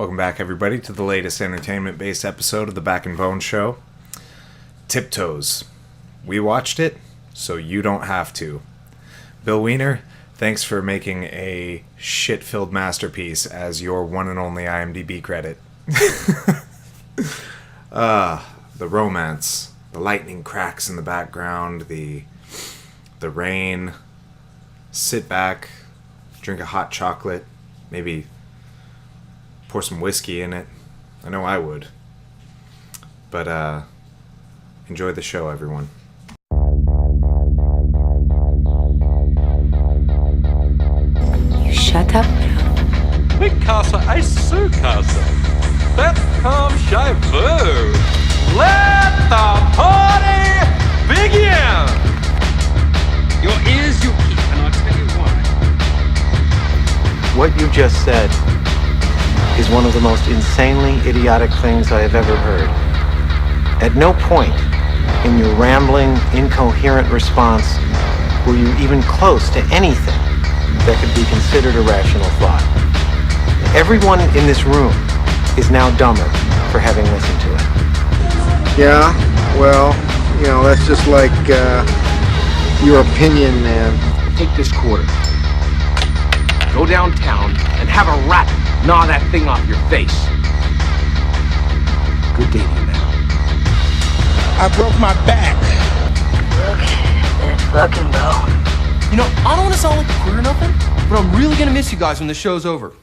Welcome back, everybody, to the latest entertainment-based episode of the Back and Bone Show. TipToes. We watched it, so you don't have to. Bill Wiener, thanks for making a shit-filled masterpiece as your one and only IMDB credit. The romance, the lightning cracks in the background, the rain. Sit back, drink a hot chocolate, maybe pour some whiskey in it. I know I would. But enjoy the show, everyone. You shut up now. Mikasa, I Sukasa. That come Shifu. Let the party begin! Your ears you keep, and I'll tell you why. What you just said is one of the most insanely idiotic things I have ever heard. At no point in your rambling, incoherent response were you even close to anything that could be considered a rational thought. Everyone in this room is now dumber for having listened to it. Yeah, well, that's just like your opinion, man. Take this quarter. Go downtown and have a rat gnaw that thing off your face. Good day to you, man. I broke my back. Look at that fucking bone. You know, I don't want to sound like a queer or nothing, but I'm really gonna miss you guys when the show's over.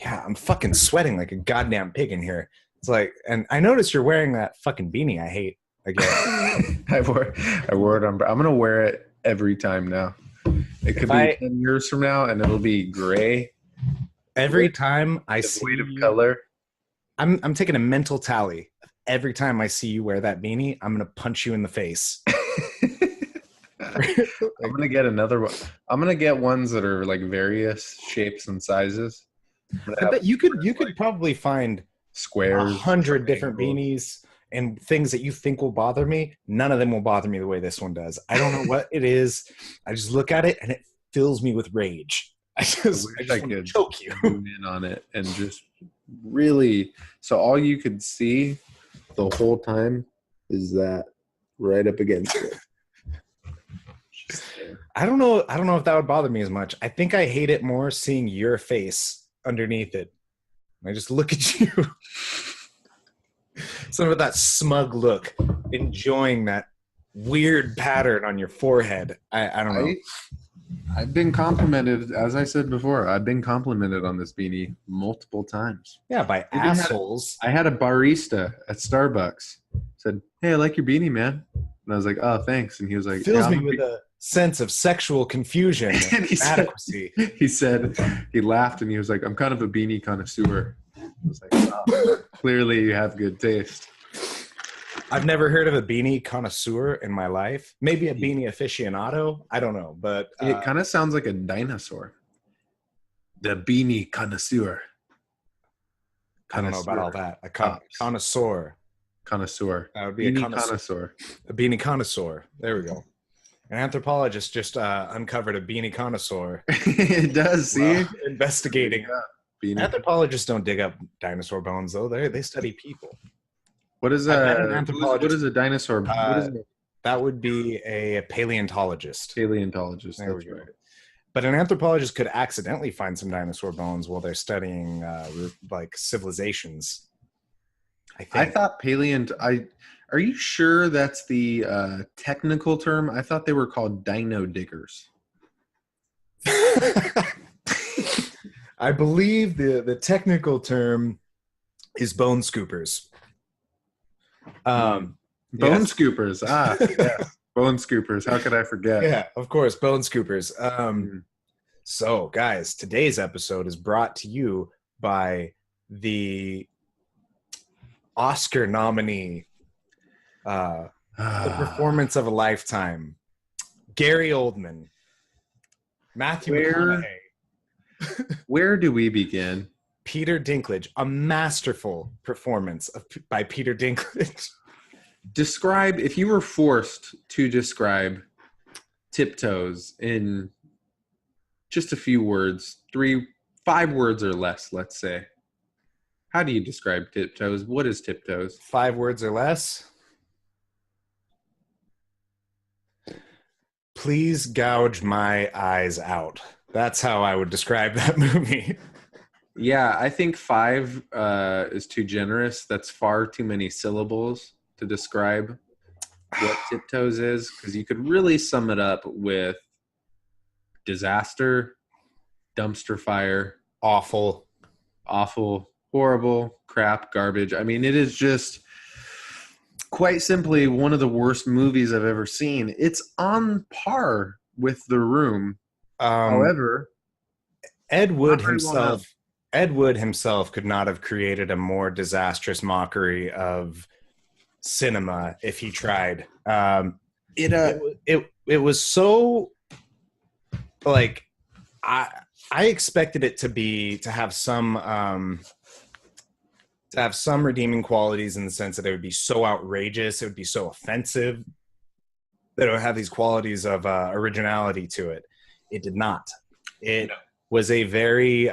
Yeah, I'm fucking sweating like a goddamn pig in here. It's like, and I noticed you're wearing that fucking beanie I hate again. I wore it on. I'm gonna wear it every time now. It could be 10 years from now, and it'll be gray. Every time I The see weight of you, color. I'm taking a mental tally. Every time I see you wear that beanie, I'm gonna punch you in the face. I'm gonna get another one. I'm gonna get ones that are like various shapes and sizes. I bet you could probably find Squares, 100 different beanies and things that you think will bother me. None of them will bother me the way this one does. I don't know what it is. I just look at it and it fills me with rage. I just wish want to choke you. zoom in on it and just really. So all you could see the whole time is that right up against it. Just there. I don't know if that would bother me as much. I think I hate it more seeing your face underneath it. I just look at you. Some of that smug look, enjoying that weird pattern on your forehead. I don't know. I've been complimented, as I said before, I've been complimented on this beanie multiple times. Yeah, by assholes. I had a barista at Starbucks said, "Hey, I like your beanie, man." And I was like, "Oh, thanks." And he was like, Fills "Yeah, me with a sense of sexual confusion and And he said- inadequacy. he laughed and he was like, "I'm kind of a beanie connoisseur." I was like, "Oh, clearly you have good taste." I've never heard of a beanie connoisseur in my life. Maybe a beanie aficionado. I don't know, but It kind of sounds like a dinosaur. The beanie connoisseur. I don't know about all that. A connoisseur. Connoisseur. That would be Beanie a connoisseur. connoisseur. A beanie connoisseur. There we go. An anthropologist just uncovered a beanie connoisseur. It does, see? Well, investigating. Beanie. Anthropologists don't dig up dinosaur bones, though. They study people. What is I met an a anthropologist. what is a dinosaur? What is it? That would be a paleontologist. Paleontologist. There That's we go. right. But an anthropologist could accidentally find some dinosaur bones while they're studying like civilizations. I I think. thought are you sure that's the technical term? I thought they were called dino diggers. I believe the technical term is bone scoopers. Bone Yes. scoopers. Ah, yes. Bone scoopers. How could I forget? Yeah, of course, bone scoopers. So, guys, today's episode is brought to you by the Oscar nominee, the performance of a lifetime, Gary Oldman, Matthew McConaughey, Where do we begin? Peter Dinklage, a masterful performance by Peter Dinklage. Describe, if you were forced to describe TipToes in just a few words, three 5 words or less, let's say. How do you describe TipToes? What is TipToes? 5 words or less. Please gouge my eyes out. That's how I would describe that movie. Yeah, I think 5 is too generous. That's far too many syllables to describe what TipToes is, because you could really sum it up with disaster, dumpster fire, Awful. horrible, crap, garbage. I mean, it is just quite simply one of the worst movies I've ever seen. It's on par with The Room. However, Ed Wood himself could not have created a more disastrous mockery of cinema if he tried. It was so like I expected it to have some redeeming qualities in the sense that it would be so outrageous, it would be so offensive, that it would have these qualities of originality to it. It did not. It was a very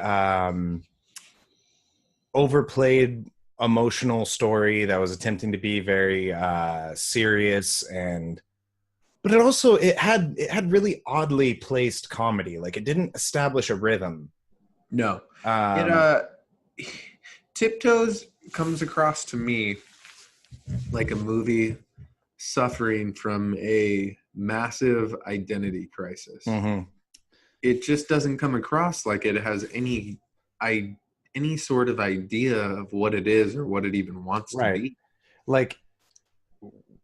overplayed emotional story that was attempting to be very serious, but it had really oddly placed comedy. Like, it didn't establish a rhythm. No. TipToes comes across to me like a movie suffering from a massive identity crisis. Mm-hmm. It just doesn't come across like it has any sort of idea of what it is or what it even wants to be. Like,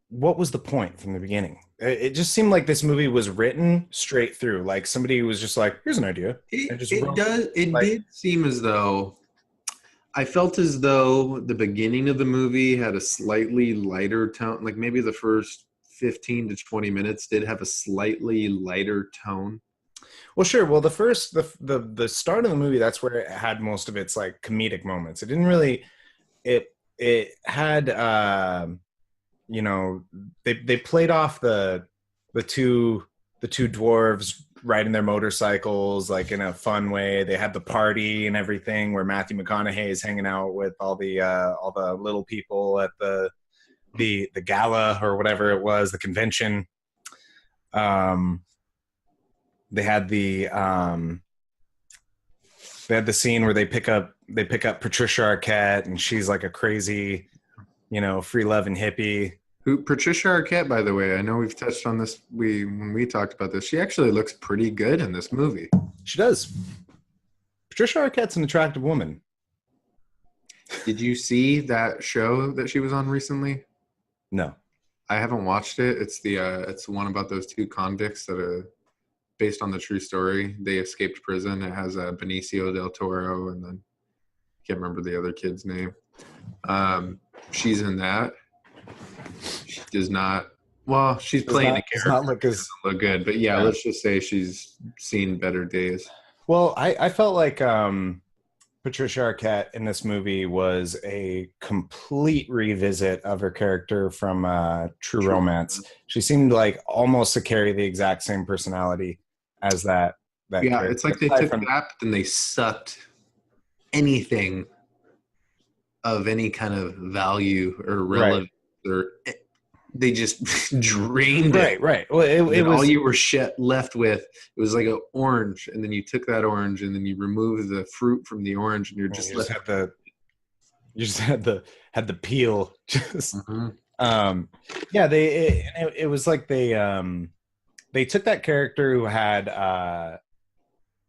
what was the point from the beginning? It just seemed like this movie was written straight through. Like, somebody was just like, here's an idea. It did seem as though, I felt as though the beginning of the movie had a slightly lighter tone. Like, maybe the first 15 to 20 minutes did have a slightly lighter tone. Well, sure. Well, the start of the movie, that's where it had most of its like comedic moments. It didn't really, it had, they played off the two dwarves riding their motorcycles like in a fun way. They had the party and everything where Matthew McConaughey is hanging out with all the little people at the gala or whatever it was, the convention. They had the scene where they pick up Patricia Arquette, and she's like a crazy, free loving hippie. Who, Patricia Arquette, by the way, I know we've touched on this when we talked about this. She actually looks pretty good in this movie. She does. Patricia Arquette's an attractive woman. Did you see that show that she was on recently? No, I haven't watched it. It's one about those 2 convicts that are based on the true story. They escaped prison. It has Benicio del Toro, and then I can't remember the other kid's name. She's in that. She does not. Well, she's playing a character. Doesn't look good, but yeah, let's just say she's seen better days. Well, I felt like Patricia Arquette in this movie was a complete revisit of her character from True Romance. She seemed like almost to carry the exact same personality as that character. It's like they took that and they sucked anything of any kind of value or relevance, or they just drained it. Right. Well, it was all you were left with. It was like an orange, and then you took that orange, and then you removed the fruit from the orange, and you just had the peel. Just it was like they took that character who had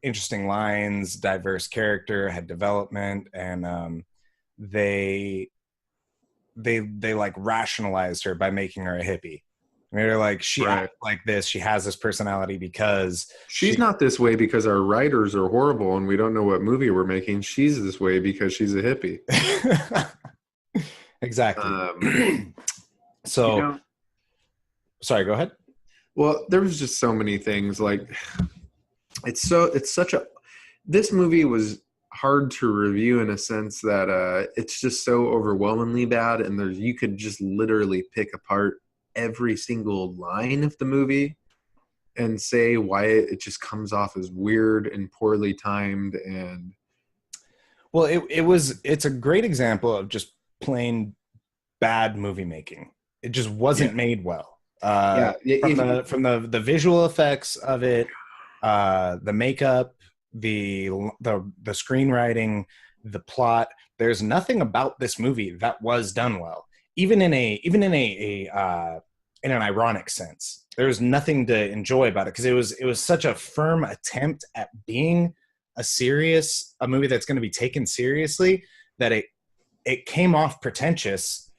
interesting lines, diverse character, had development, and they like rationalized her by making her a hippie. I mean, they're like, she acts like this, she has this personality because she's not this way because our writers are horrible and we don't know what movie we're making. She's this way because she's a hippie. Exactly. Sorry, go ahead. Well, there was just so many things. Like, this movie was hard to review in a sense that it's just so overwhelmingly bad, and you could just literally pick apart every single line of the movie and say why it just comes off as weird and poorly timed and Well, it's a great example of just plain bad movie making. It just wasn't made well. From the visual effects of it, the makeup, the screenwriting, the plot. There's nothing about this movie that was done well, even in an ironic sense. There was nothing to enjoy about it because it was such a firm attempt at being a movie that's going to be taken seriously that it came off pretentious,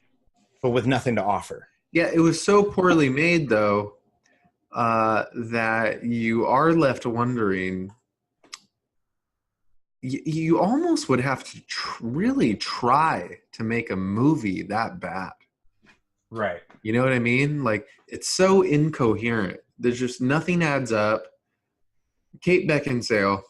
but with nothing to offer. Yeah, it was so poorly made though that you are left wondering. You almost would have to really try to make a movie that bad. Right. You know what I mean? Like, it's so incoherent. There's just nothing adds up. Kate Beckinsale,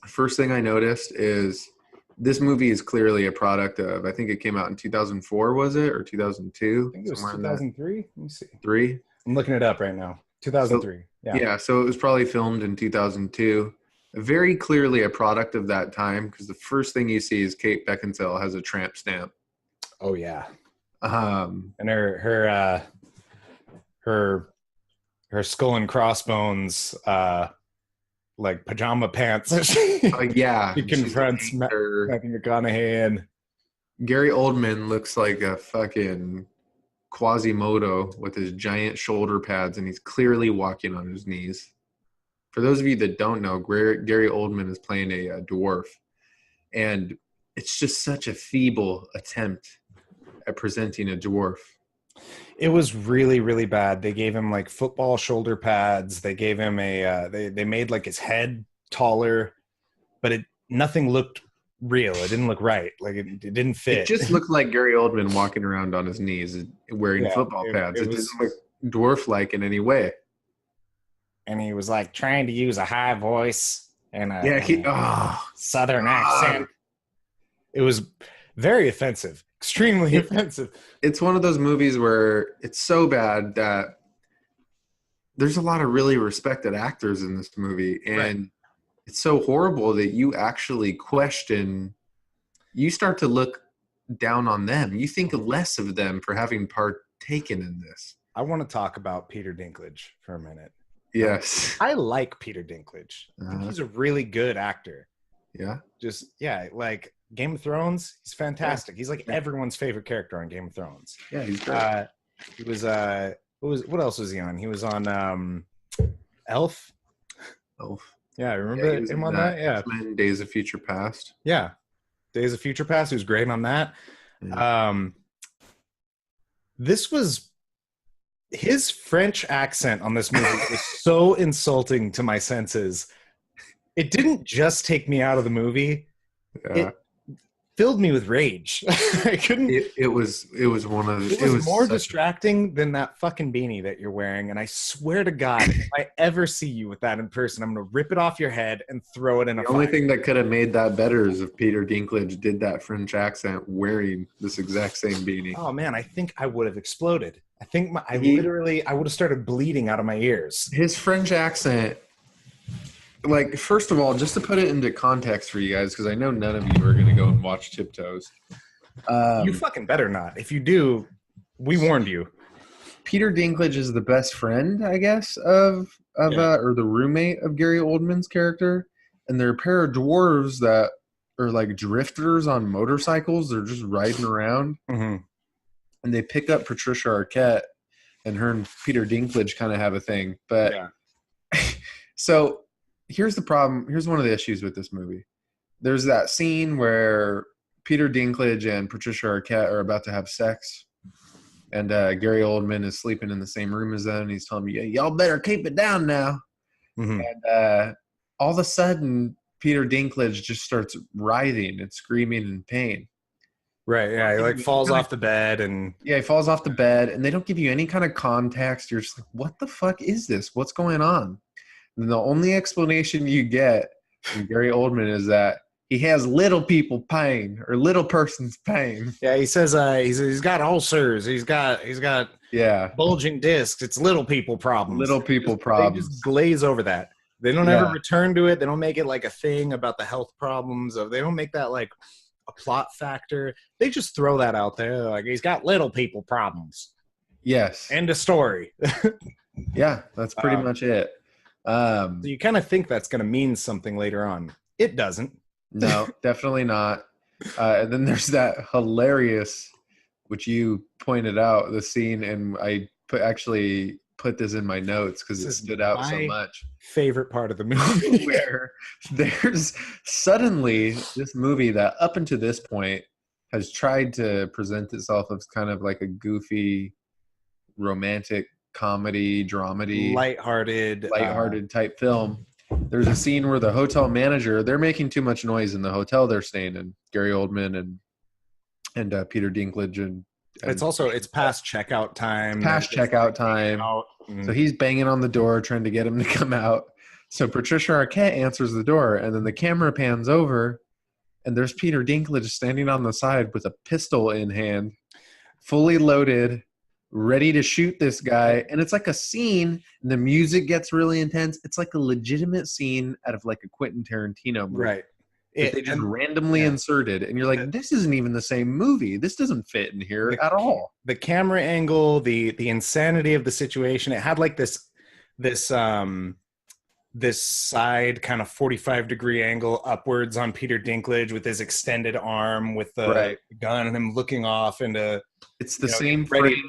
first thing I noticed is this movie is clearly a product of, I think it came out in 2004, was it? Or 2002? I think it was 2003. Let me see. 3? I'm looking it up right now. 2003. Yeah, so it was probably filmed in 2002. Very clearly a product of that time because the first thing you see is Kate Beckinsale has a tramp stamp. Oh yeah. And her skull and crossbones like pajama pants. Yeah. She confronts Matthew McConaughey, and Gary Oldman looks like a fucking Quasimodo with his giant shoulder pads, and he's clearly walking on his knees. For those of you that don't know, Gary Oldman is playing a dwarf, and it's just such a feeble attempt at presenting a dwarf. It was really, really bad. They gave him like football shoulder pads. They gave him they made like his head taller, but nothing looked real. It didn't look right. Like it didn't fit. It just looked like Gary Oldman walking around on his knees wearing football pads. It didn't look dwarf-like in any way. And he was like trying to use a high voice and a southern accent. It was very offensive, extremely offensive. It's one of those movies where it's so bad that there's a lot of really respected actors in this movie. And it's so horrible that you actually you start to look down on them. You think less of them for having partaken in this. I want to talk about Peter Dinklage for a minute. Yes. I like Peter Dinklage. I think he's a really good actor. Yeah. Like Game of Thrones, he's fantastic. He's like everyone's favorite character on Game of Thrones. Yeah, he's great. He was what else was he on? He was on Elf. Yeah, I remember him on that. Yeah. X-Men, Days of Future Past. Yeah. Days of Future Past, he was great on that. Yeah. This was his French accent on this movie was so insulting to my senses. It didn't just take me out of the movie. It filled me with rage. I couldn't. It was one of. It was more distracting than that fucking beanie that you're wearing. And I swear to God, if I ever see you with that in person, I'm gonna rip it off your head and throw it in a fire. The only thing that could have made that better is if Peter Dinklage did that French accent wearing this exact same beanie. Oh man, I think I would have exploded. I think I would have started bleeding out of my ears. His French accent. Like, first of all, just to put it into context for you guys, because I know none of you are going to go and watch TipToes. You fucking better not. If you do, we warned you. Peter Dinklage is the best friend, I guess, or the roommate of Gary Oldman's character. And they're a pair of dwarves that are like drifters on motorcycles. They're just riding around. Mm-hmm. And they pick up Patricia Arquette, and her and Peter Dinklage kind of have a thing. But so... Here's the problem. Here's one of the issues with this movie. There's that scene where Peter Dinklage and Patricia Arquette are about to have sex, and Gary Oldman is sleeping in the same room as them, and he's telling me, y'all better keep it down now. Mm-hmm. And all of a sudden, Peter Dinklage just starts writhing and screaming in pain. Right, yeah, he like falls off the bed. Yeah, he falls off the bed, and they don't give you any kind of context. You're just like, what the fuck is this? What's going on? And the only explanation you get from Gary Oldman is that he has little people pain or little person's pain. Yeah, he says he's got ulcers. He's got bulging discs. It's little people problems. Little people problems. They just glaze over that. They don't ever return to it. They don't make it like a thing about the health problems of. They don't make that like a plot factor. They just throw that out there. Like he's got little people problems. Yes. End of story. Yeah, that's pretty much it. So you kind of think that's going to mean something later on. It doesn't. No, definitely not. And then there's that hilarious, which you pointed out, the scene, and I actually put this in my notes because it stood out so much. Favorite part of the movie. Where there's suddenly this movie that up until this point has tried to present itself as kind of like a goofy romantic comedy dramedy lighthearted type film. There's a scene where the hotel manager, they're making too much noise in the hotel they're staying in, Gary Oldman and Peter Dinklage, and it's past checkout time. So he's banging on the door trying to get him to come out. So Patricia Arquette answers the door, and then the camera pans over, and there's Peter Dinklage standing on the side with a pistol in hand, fully loaded, ready to shoot this guy. And it's like a scene, and the music gets really intense. It's like a legitimate scene out of like a Quentin Tarantino movie. Right. They just randomly inserted, and you're like, this isn't even the same movie. This doesn't fit in here at all. The camera angle, the insanity of the situation. It had like this side kind of 45-degree angle upwards on Peter Dinklage with his extended arm with the gun and him looking off into. It's the same frame.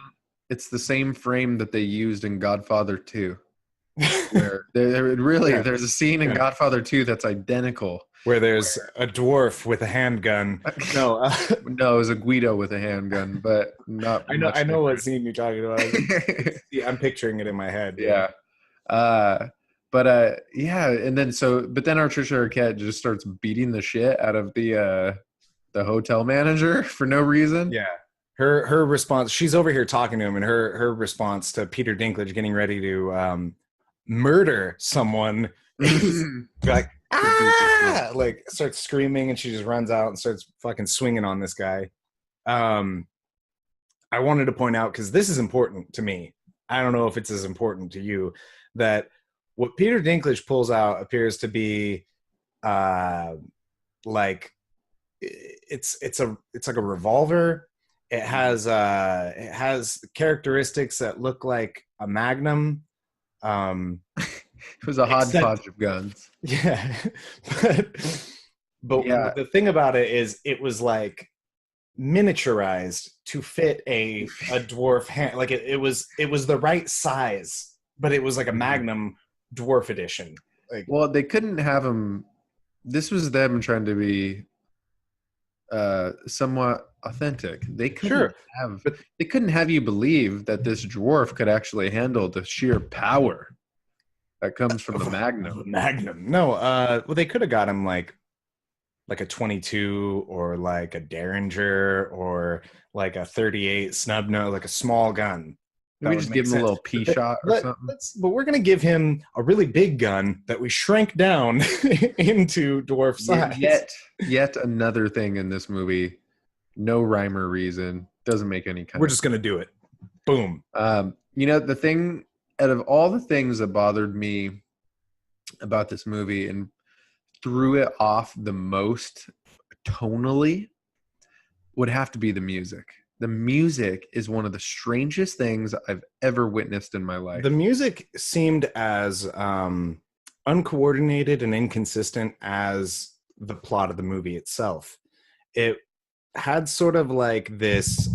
It's the same frame that they used in Godfather 2. Where there's a scene in Godfather 2 that's identical. Where there's a dwarf with a handgun. No, no, it was a Guido with a handgun, but not. I know what scene you're talking about. Yeah, I'm picturing it in my head. Yeah. And then but then Patricia Arquette just starts beating the shit out of the hotel manager for no reason. Yeah. Her response, she's over here talking to him, and her response to Peter Dinklage getting ready to murder someone is like, like starts screaming, and she just runs out and starts fucking swinging on this guy. I wanted to point out, because this is important to me, I don't know if it's as important to you, that what Peter Dinklage pulls out appears to be like it's like a revolver. It has characteristics that look like a Magnum. It was a hodgepodge of guns. Yeah. But the thing about it is it was like miniaturized to fit a dwarf hand. Like it was the right size, but it was like a Magnum dwarf edition. Like, well, they couldn't have him. This was them trying to be somewhat authentic. They couldn't they couldn't have you believe that this dwarf could actually handle the sheer power that comes from the Magnum. No, well, they could have got him like a 22 or like a Derringer or like a 38 snub nose, like a small gun. Maybe just give him a little pea shot or something. But we're going to give him a really big gun that we shrank down into dwarf size. Yet another thing in this movie. No rhyme or reason. Doesn't make any kind We're just going to do it. Boom. The thing, out of all the things that bothered me about this movie and threw it off the most tonally would have to be the music. The music is one of the strangest things I've ever witnessed in my life. The music seemed as uncoordinated and inconsistent as the plot of the movie itself. It had sort of like this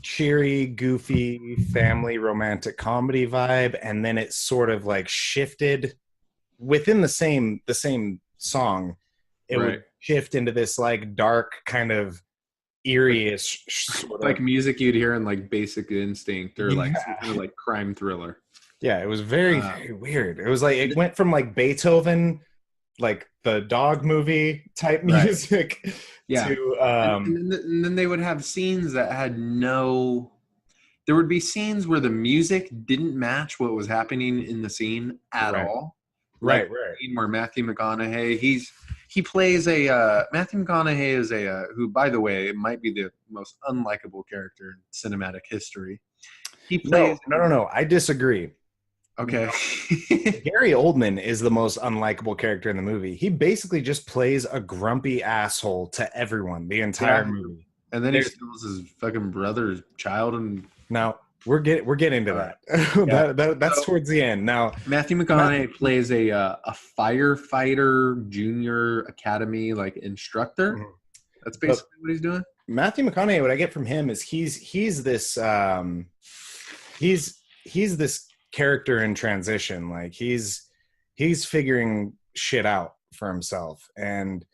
cheery, goofy, family romantic comedy vibe, and then it sort of like shifted within the same song. It would shift into this like dark kind of eerie-ish sort of like music you'd hear in like Basic Instinct or like crime thriller. Yeah, it was very, very weird. It was like it went from like Beethoven, like the dog movie type music, to and then they would have scenes that had no. There would be scenes where the music didn't match what was happening in the scene at all. Right. Scene where Matthew McConaughey, he plays Matthew McConaughey is who, by the way, might be the most unlikable character in cinematic history. He plays. No. I disagree. Okay. Gary Oldman is the most unlikable character in the movie. He basically just plays a grumpy asshole to everyone the entire movie. And then he steals his fucking brother's child. And now we're getting to that. That's towards the end. Now Matthew McConaughey plays a firefighter junior academy like instructor. Mm-hmm. That's basically what he's doing. Matthew McConaughey, what I get from him is he's this character in transition. Like he's figuring shit out for himself, and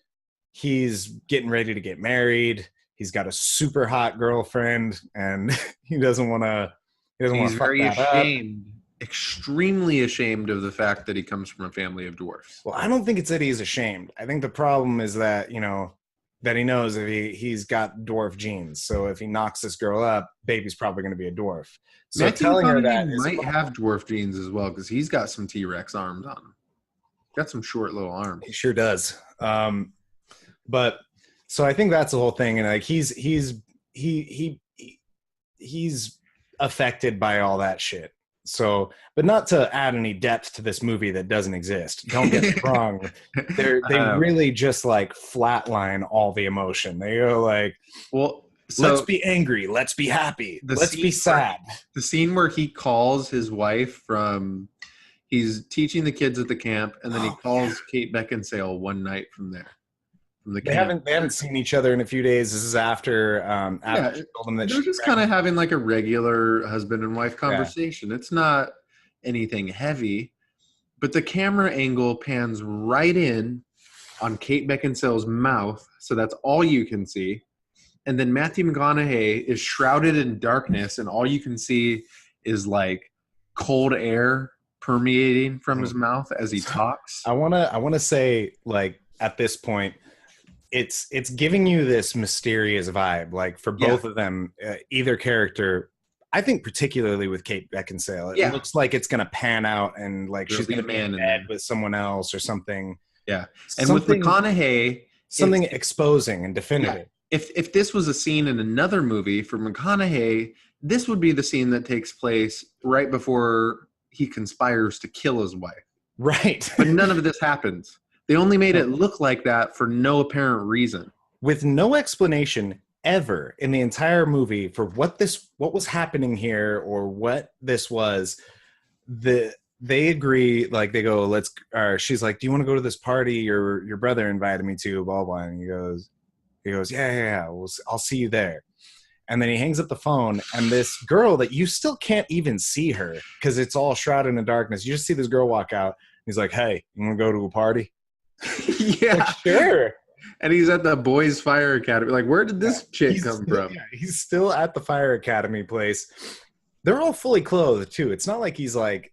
he's getting ready to get married. He's got a super hot girlfriend, and he doesn't want to. He's very ashamed, extremely ashamed of the fact that he comes from a family of dwarfs. Well, I don't think it's that he's ashamed. I think the problem is that that he knows if he's got dwarf genes. So if he knocks this girl up, baby's probably going to be a dwarf. So telling her that might have dwarf genes as well, because he's got some T-Rex arms on him. Got some short little arms. He sure does. But so I think that's the whole thing, and like he's affected by all that shit. So, but not to add any depth to this movie that doesn't exist. Don't get me wrong. They really just like flatline all the emotion. They go like, well, let's be angry. Let's be happy. Let's be sad. The scene where he calls his wife he's teaching the kids at the camp, and then he calls Kate Beckinsale one night from there. From the camp. They haven't seen each other in a few days. This is after she told them that they're just kind of having like a regular husband and wife conversation. Yeah. It's not anything heavy, but the camera angle pans right in on Kate Beckinsale's mouth, so that's all you can see. And then Matthew McConaughey is shrouded in darkness, and all you can see is like cold air permeating from his mouth as he talks. I wanna say, like, at this point, it's giving you this mysterious vibe, like for both of them, either character. I think particularly with Kate Beckinsale, it looks like it's gonna pan out and like she's gonna be in bed with someone else or something. Yeah, and with McConaughey, something exposing and definitive. Yeah. If this was a scene in another movie for McConaughey, this would be the scene that takes place right before he conspires to kill his wife. Right. But none of this happens. They only made it look like that for no apparent reason. With no explanation ever in the entire movie for what was happening here or what this was. They agree, like they go, she's like, do you want to go to this party your brother invited me to, blah, blah. And he goes, yeah. I'll see you there. And then he hangs up the phone, and this girl that you still can't even see her because it's all shrouded in darkness. You just see this girl walk out. He's like, hey, you want to go to a party? Yeah. Like, sure. And he's at the Boys Fire Academy. Like, where did this chick come from? Yeah, he's still at the Fire Academy place. They're all fully clothed, too. It's not like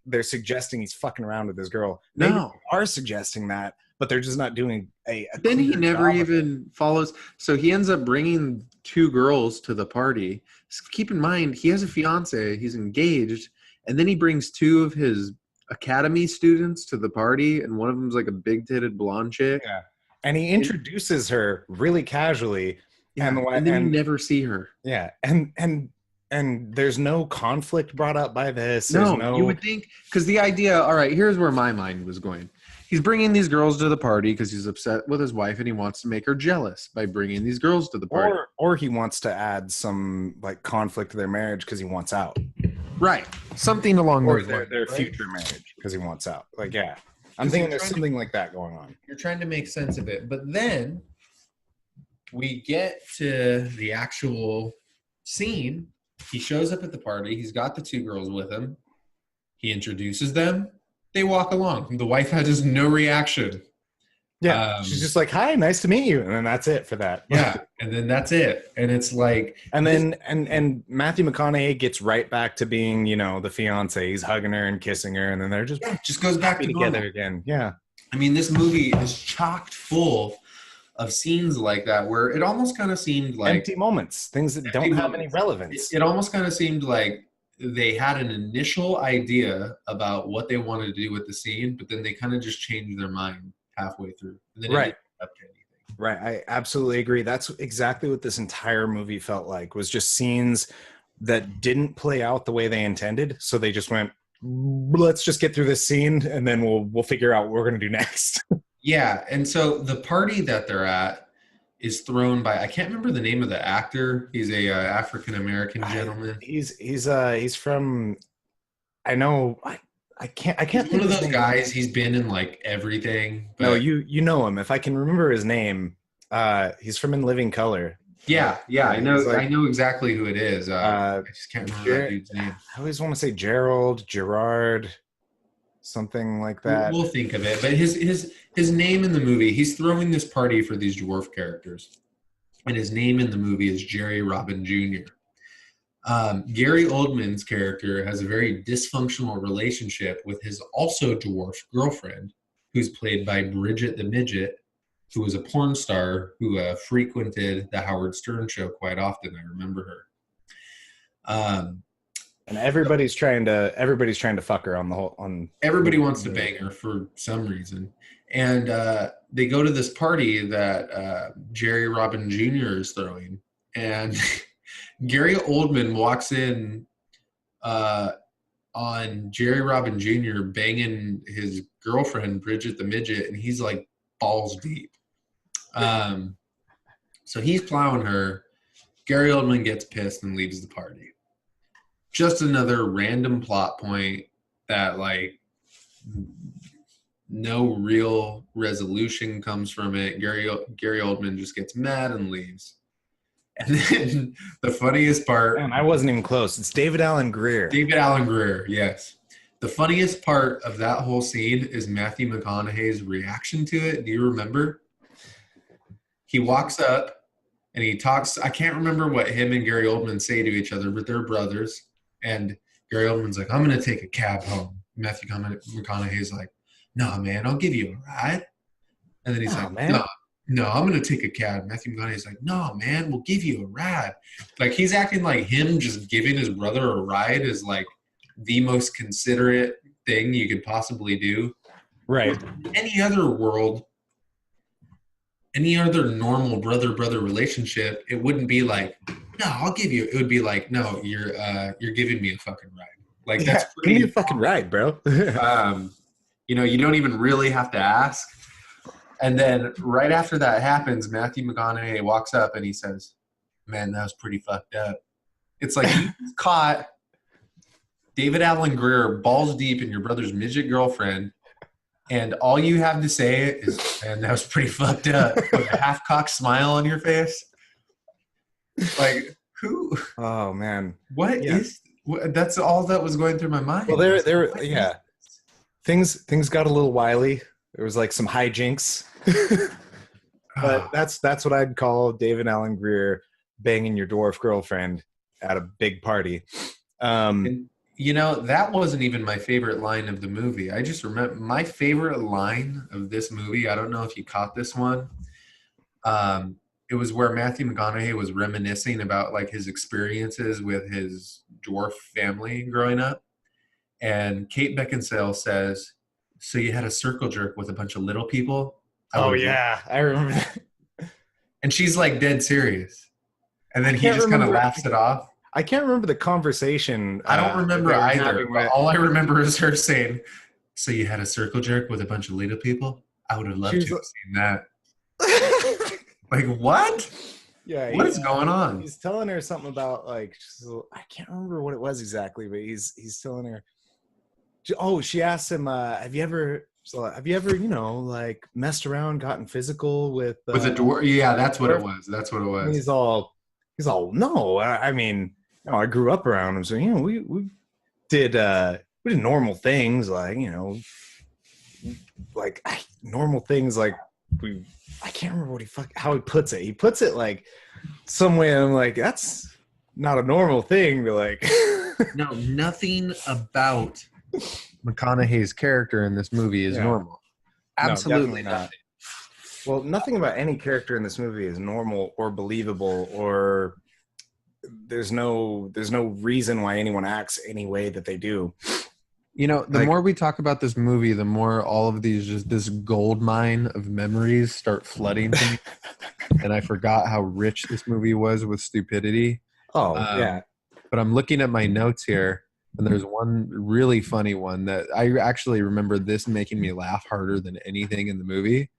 they're suggesting he's fucking around with this girl. Maybe they are suggesting that, but they're just not doing a then he never even follows. So he ends up bringing two girls to the party. Keep in mind, he has a fiance. He's engaged. And then he brings two of his academy students to the party, and one of them's like a big-titted blonde chick. Yeah. And he introduces her really casually. Yeah, and then you never see her. Yeah. And there's no conflict brought up by this. No, you would think, because the idea, all right, here's where my mind was going. He's bringing these girls to the party because he's upset with his wife and he wants to make her jealous by bringing these girls to the party. Or he wants to add some like conflict to their marriage because he wants out. Right. Something along those lines. Their future marriage because he wants out. Like, yeah. I'm thinking there's something like that going on. You're trying to make sense of it. But then we get to the actual scene. He shows up at the party. He's got the two girls with him. He introduces them. They walk along. The wife has no reaction. Yeah, she's just like, "Hi, nice to meet you," and then that's it for that. Yeah, and then that's it. And it's like, and then and Matthew McConaughey gets right back to being, the fiance. He's hugging her and kissing her, and then they're just goes back to together again. Yeah, I mean, this movie is chocked full of scenes like that where it almost kind of seemed like empty moments, things that don't have any relevance. It almost kind of seemed like they had an initial idea about what they wanted to do with the scene, but then they kind of just changed their mind halfway through. And then right. Right. I absolutely agree. That's exactly what this entire movie felt like, was just scenes that didn't play out the way they intended. So they just went, let's just get through this scene and then we'll figure out what we're going to do next. Yeah. And so the party that they're at is thrown by, I can't remember the name of the actor. He's a African-American gentleman. He's from, I know, I can't think one of those guys. He's been in like everything. But no, you know him. If I can remember his name, he's from In Living Color. Yeah, I know. Like, I know exactly who it is. I just can't remember that dude's name. I always want to say Gerard, something like that. We'll think of it. But his name in the movie, he's throwing this party for these dwarf characters, and his name in the movie is Jerry Robin Jr. Gary Oldman's character has a very dysfunctional relationship with his also dwarf girlfriend, who's played by Bridget the Midget, who was a porn star who frequented the Howard Stern show quite often. I remember her. And everybody's trying to fuck her on the whole. Everybody wants to bang her for some reason, and they go to this party that Jerry Robin Jr. is throwing, and Gary Oldman walks in on Jerry Robin Jr. banging his girlfriend Bridget the Midget, and he's like balls deep. So he's plowing her. Gary Oldman gets pissed and leaves the party. Just another random plot point that like no real resolution comes from it. Gary Oldman just gets mad and leaves. And then the funniest part... Man, I wasn't even close. It's David Alan Grier. David Alan Grier, yes. The funniest part of that whole scene is Matthew McConaughey's reaction to it. Do you remember? He walks up and he talks. I can't remember what him and Gary Oldman say to each other, but they're brothers. And Gary Oldman's like, I'm going to take a cab home. Matthew McConaughey's like, no, man, I'll give you a ride. And then he's like, no, I'm going to take a cab. Matthew McConaughey's like, no, man, we'll give you a ride. Like, he's acting like him just giving his brother a ride is like the most considerate thing you could possibly do. Right. Any other world, any other normal brother-brother relationship, it wouldn't be like, no, I'll give you. It would be like, no, you're giving me a fucking ride. Like, that's pretty. Give me a fucking ride, bro. You know, you don't even really have to ask. And then right after that happens, Matthew McConaughey walks up and he says, man, that was pretty fucked up. It's like you caught David Alan Grier balls deep in your brother's midget girlfriend, and all you have to say is, man, that was pretty fucked up, with a half-cocked smile on your face. Like, who? Oh, man. That's all that was going through my mind. Well, yeah. Things got a little wily. There was like some hijinks. But that's what I'd call David Alan Grier banging your dwarf girlfriend at a big party. And, you know, that wasn't even my favorite line of the movie. I just remember my favorite line of this movie. I don't know if you caught this one. It was where Matthew McConaughey was reminiscing about like his experiences with his dwarf family growing up. And Kate Beckinsale says, so you had a circle jerk with a bunch of little people? Oh, yeah. I remember that. And she's like dead serious. And then he just kind of laughs it off. I can't remember the conversation. I don't remember either. But all I remember is her saying, so you had a circle jerk with a bunch of little people? I would have loved to have seen that. Like, what? Yeah. What is going on? He's telling her something about, like, I can't remember what it was exactly, but he's telling her. Oh, she asked him, have you ever, you know, like messed around, gotten physical with a dwarf? Yeah, that's what it was. That's what it was. And he's all, no, I mean, you know, I grew up around him. So, you know, we did normal things, like, you know, like normal things, like I can't remember how he puts it. He puts it like some way. I'm like, that's not a normal thing to like. No, nothing about McConaughey's character in this movie is normal. Absolutely not. Well, nothing about any character in this movie is normal or believable, or there's no reason why anyone acts any way that they do. You know, the more we talk about this movie, the more all of these, just this gold mine of memories start flooding to me. And I forgot how rich this movie was with stupidity. Oh, yeah. But I'm looking at my notes here, and there's one really funny one that I actually remember this making me laugh harder than anything in the movie.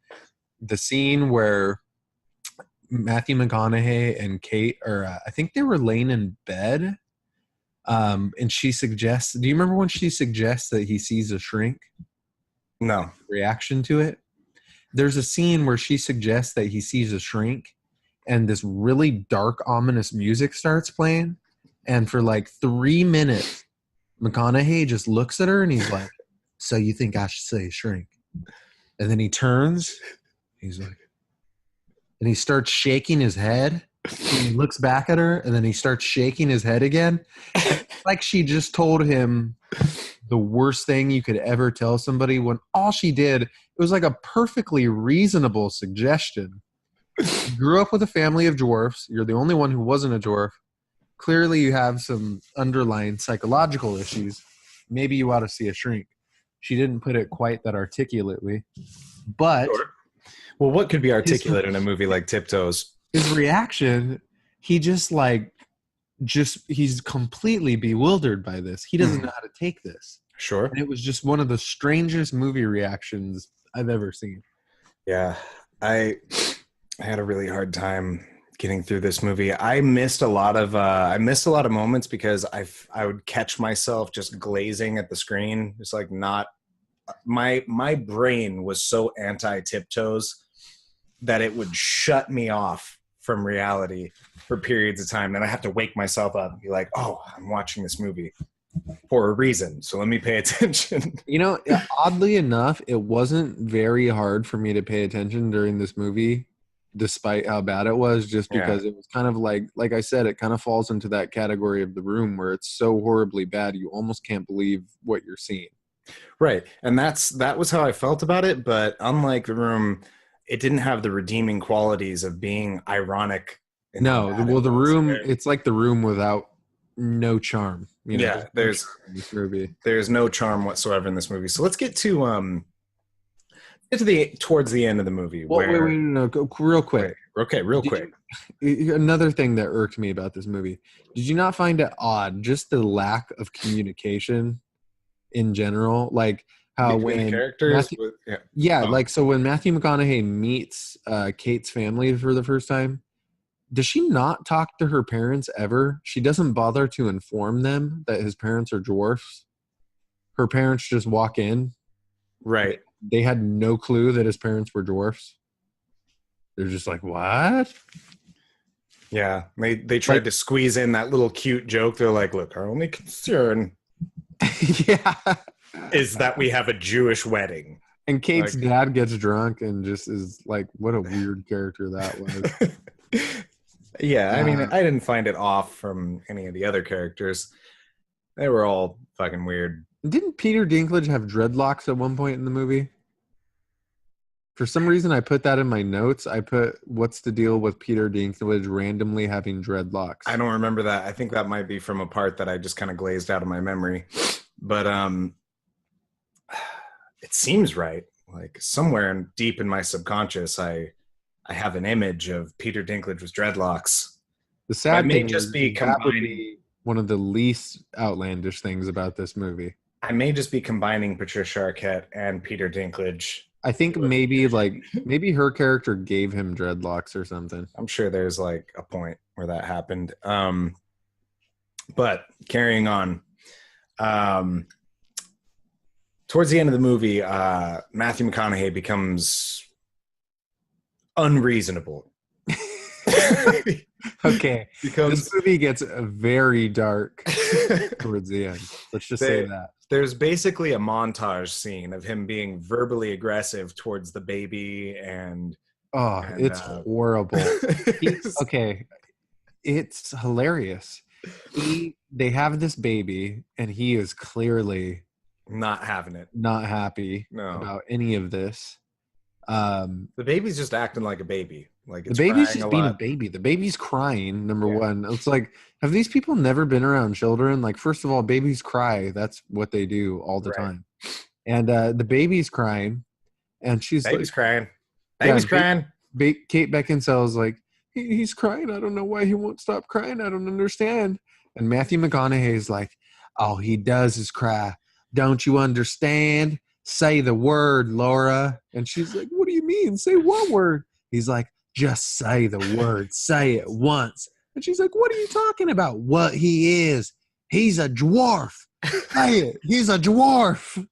The scene where Matthew McConaughey and Kate I think they were laying in bed, and she suggests, do you remember when she suggests that he sees a shrink? No. Reaction to it? There's a scene where she suggests that he sees a shrink, and this really dark, ominous music starts playing, and for like 3 minutes, McConaughey just looks at her and he's like, so you think I should say shrink? And then he turns, he's like, and he starts shaking his head. He looks back at her, and then he starts shaking his head again. Like she just told him the worst thing you could ever tell somebody, when all she did, it was like a perfectly reasonable suggestion. You grew up with a family of dwarfs. You're the only one who wasn't a dwarf. Clearly you have some underlying psychological issues. Maybe you ought to see a shrink. She didn't put it quite that articulately, but... Sure. Well, what could be articulate in a movie like TipToes? His reaction, he's completely bewildered by this. He doesn't know how to take this. Sure. And it was just one of the strangest movie reactions I've ever seen. Yeah. I had a really hard time getting through this movie. I missed a lot of moments because I would catch myself just glazing at the screen. It's like not my brain was so anti-TipToes that it would shut me off from reality for periods of time. Then I have to wake myself up and be like, oh, I'm watching this movie for a reason, so let me pay attention. You know, oddly enough, it wasn't very hard for me to pay attention during this movie, despite how bad it was, just because it was kind of like I said, it kind of falls into that category of The Room where it's so horribly bad you almost can't believe what you're seeing. Right. And that was how I felt about it, but unlike The Room, it didn't have the redeeming qualities of being ironic. No, well, The Room, it's like The Room without no charm. You know, yeah, there's in this movie. There's no charm whatsoever in this movie. So let's get to towards the end of the movie. Well, wait, no, go real quick. Okay, real quick. Another thing that irked me about this movie. Did you not find it odd, just the lack of communication in general? Like how between when the characters, like so when Matthew McConaughey meets Kate's family for the first time, does she not talk to her parents ever? She doesn't bother to inform them that his parents are dwarfs. Her parents just walk in. Right. They had no clue that his parents were dwarfs. They're just like, what? Yeah. They tried to squeeze in that little cute joke. They're like, look, our only concern is that we have a Jewish wedding. And Kate's dad gets drunk and just is like, what a weird character that was. Yeah, I mean, I didn't find it off from any of the other characters. They were all fucking weird. Didn't Peter Dinklage have dreadlocks at one point in the movie? For some reason, I put that in my notes. I put, what's the deal with Peter Dinklage randomly having dreadlocks? I don't remember that. I think that might be from a part that I just kind of glazed out of my memory. But it seems right. Like somewhere deep in my subconscious, I have an image of Peter Dinklage with dreadlocks. The sad thing just is be that would be one of the least outlandish things about this movie. I may just be combining Patricia Arquette and Peter Dinklage. I think maybe her character gave him dreadlocks or something. I'm sure there's like a point where that happened. But carrying on. Towards the end of the movie, Matthew McConaughey becomes unreasonable. Okay. This movie gets very dark towards the end. Let's just say that. There's basically a montage scene of him being verbally aggressive towards the baby and it's horrible. Okay. It's hilarious. They have this baby and he is clearly not having it. Not happy about any of this. The baby's just acting like a baby. Like the baby's just being a baby. The baby's crying. Number one, it's like, have these people never been around children? Like, first of all, babies cry. That's what they do all the time. And the baby's crying, and she's crying. Baby's crying. Kate Beckinsale's like, he's crying. I don't know why he won't stop crying. I don't understand. And Matthew McConaughey's like, all he does is cry. Don't you understand? Say the word, Laura. And she's like, what do you mean? Say what word? He's like, just say the word. Say it once. And she's like, what are you talking about? What he is. He's a dwarf. Say it. He's a dwarf.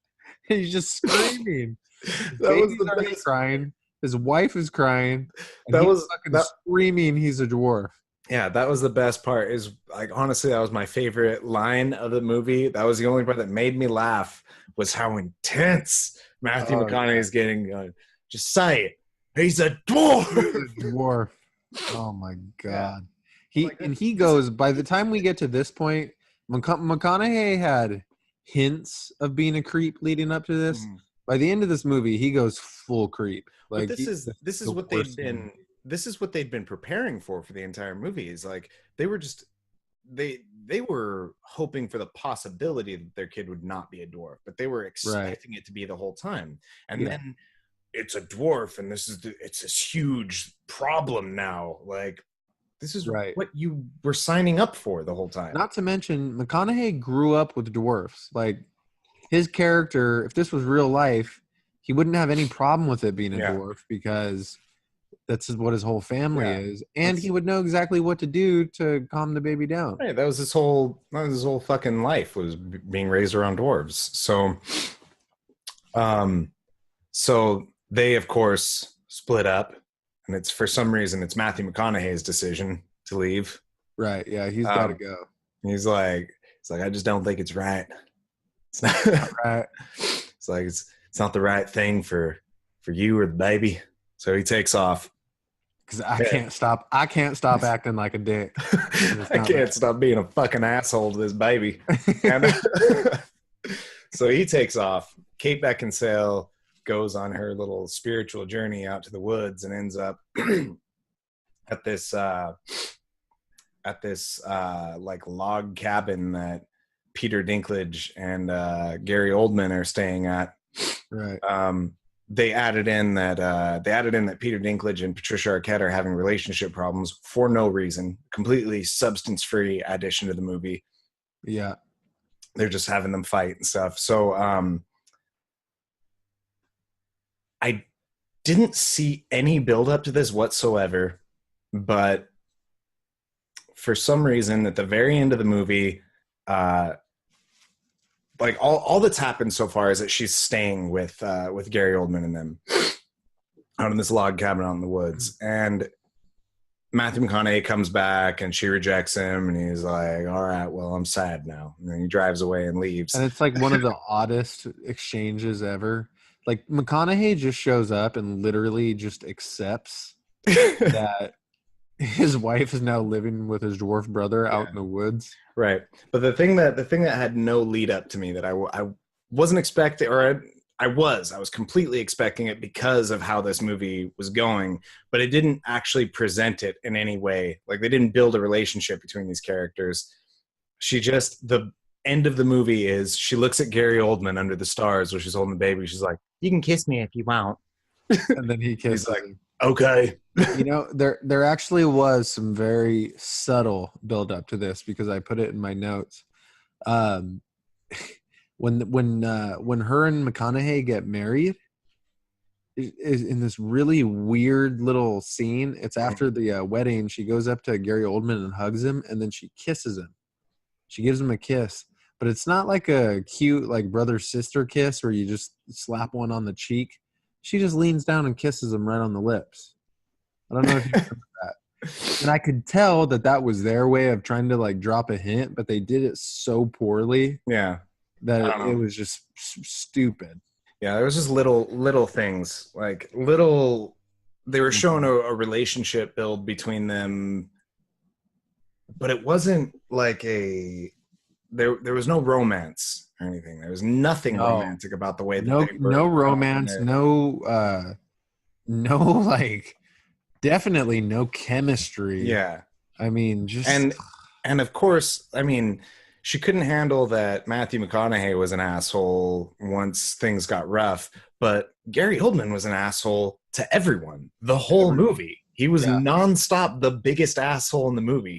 He's just screaming. That was the best. Crying. His wife is crying. And That he's was fucking screaming. He's a dwarf. Yeah, that was the best part. Is like honestly, that was my favorite line of the movie. That was the only part that made me laugh. Was how intense Matthew McConaughey's getting. Just say it. He's a dwarf. He's a dwarf. Oh my god. He goes. By the time we get to this point, McConaughey had hints of being a creep leading up to this. By the end of this movie, he goes full creep. Like but this is what they'd been preparing for the entire movie. Is like they were just they were hoping for the possibility that their kid would not be a dwarf, but they were expecting it to be the whole time. And then it's a dwarf, and it's this huge problem now. Like this is what you were signing up for the whole time. Not to mention, McConaughey grew up with dwarfs. Like his character, if this was real life, he wouldn't have any problem with it being a dwarf because that's what his whole family is, and he would know exactly what to do to calm the baby down. Right, that was his whole fucking life was being raised around dwarves. So they of course split up, and it's for some reason it's Matthew McConaughey's decision to leave. Right? Yeah, he's got to go. He's like, I just don't think it's right. It's not right. It's like it's not the right thing for you or the baby. So he takes off. Because I can't stop acting like a dick. I can't stop being a fucking asshole to this baby. And so he takes off. Kate Beckinsale goes on her little spiritual journey out to the woods and ends up at this like log cabin that Peter Dinklage and Gary Oldman are staying at. Right. They added in that Peter Dinklage and Patricia Arquette are having relationship problems for no reason. Completely substance-free addition to the movie. Yeah. They're just having them fight and stuff. So I didn't see any build-up to this whatsoever, but for some reason at the very end of the movie, like all that's happened so far is that she's staying with Gary Oldman and them out in this log cabin out in the woods. And Matthew McConaughey comes back and she rejects him, and he's like, all right, well, I'm sad now. And then he drives away and leaves. And it's like one of the oddest exchanges ever. Like McConaughey just shows up and literally just accepts that his wife is now living with his dwarf brother out in the woods. Right. But the thing that had no lead up to me that I wasn't expecting, or I was completely expecting it because of how this movie was going, but it didn't actually present it in any way. Like they didn't build a relationship between these characters. The end of the movie is she looks at Gary Oldman under the stars where she's holding the baby. She's like, you can kiss me if you want. And then he kisses like, okay. You know, there actually was some very subtle build up to this because I put it in my notes. When her and McConaughey get married, is in this really weird little scene. It's after the wedding. She goes up to Gary Oldman and hugs him, and then she kisses him. She gives him a kiss, but it's not like a cute like brother sister kiss where you just slap one on the cheek. She just leans down and kisses him right on the lips. I don't know if you remember that. And I could tell that was their way of trying to like drop a hint, but they did it so poorly. Yeah. That it was just stupid. Yeah, there was just little things. Like they were showing a relationship build between them, but it wasn't like there was no romance or anything. There was nothing romantic about the way that they were. No romance, no like definitely no chemistry. Yeah. I mean, just and of course, I mean, she couldn't handle that Matthew McConaughey was an asshole once things got rough, but Gary Oldman was an asshole to everyone the whole movie. He was nonstop the biggest asshole in the movie.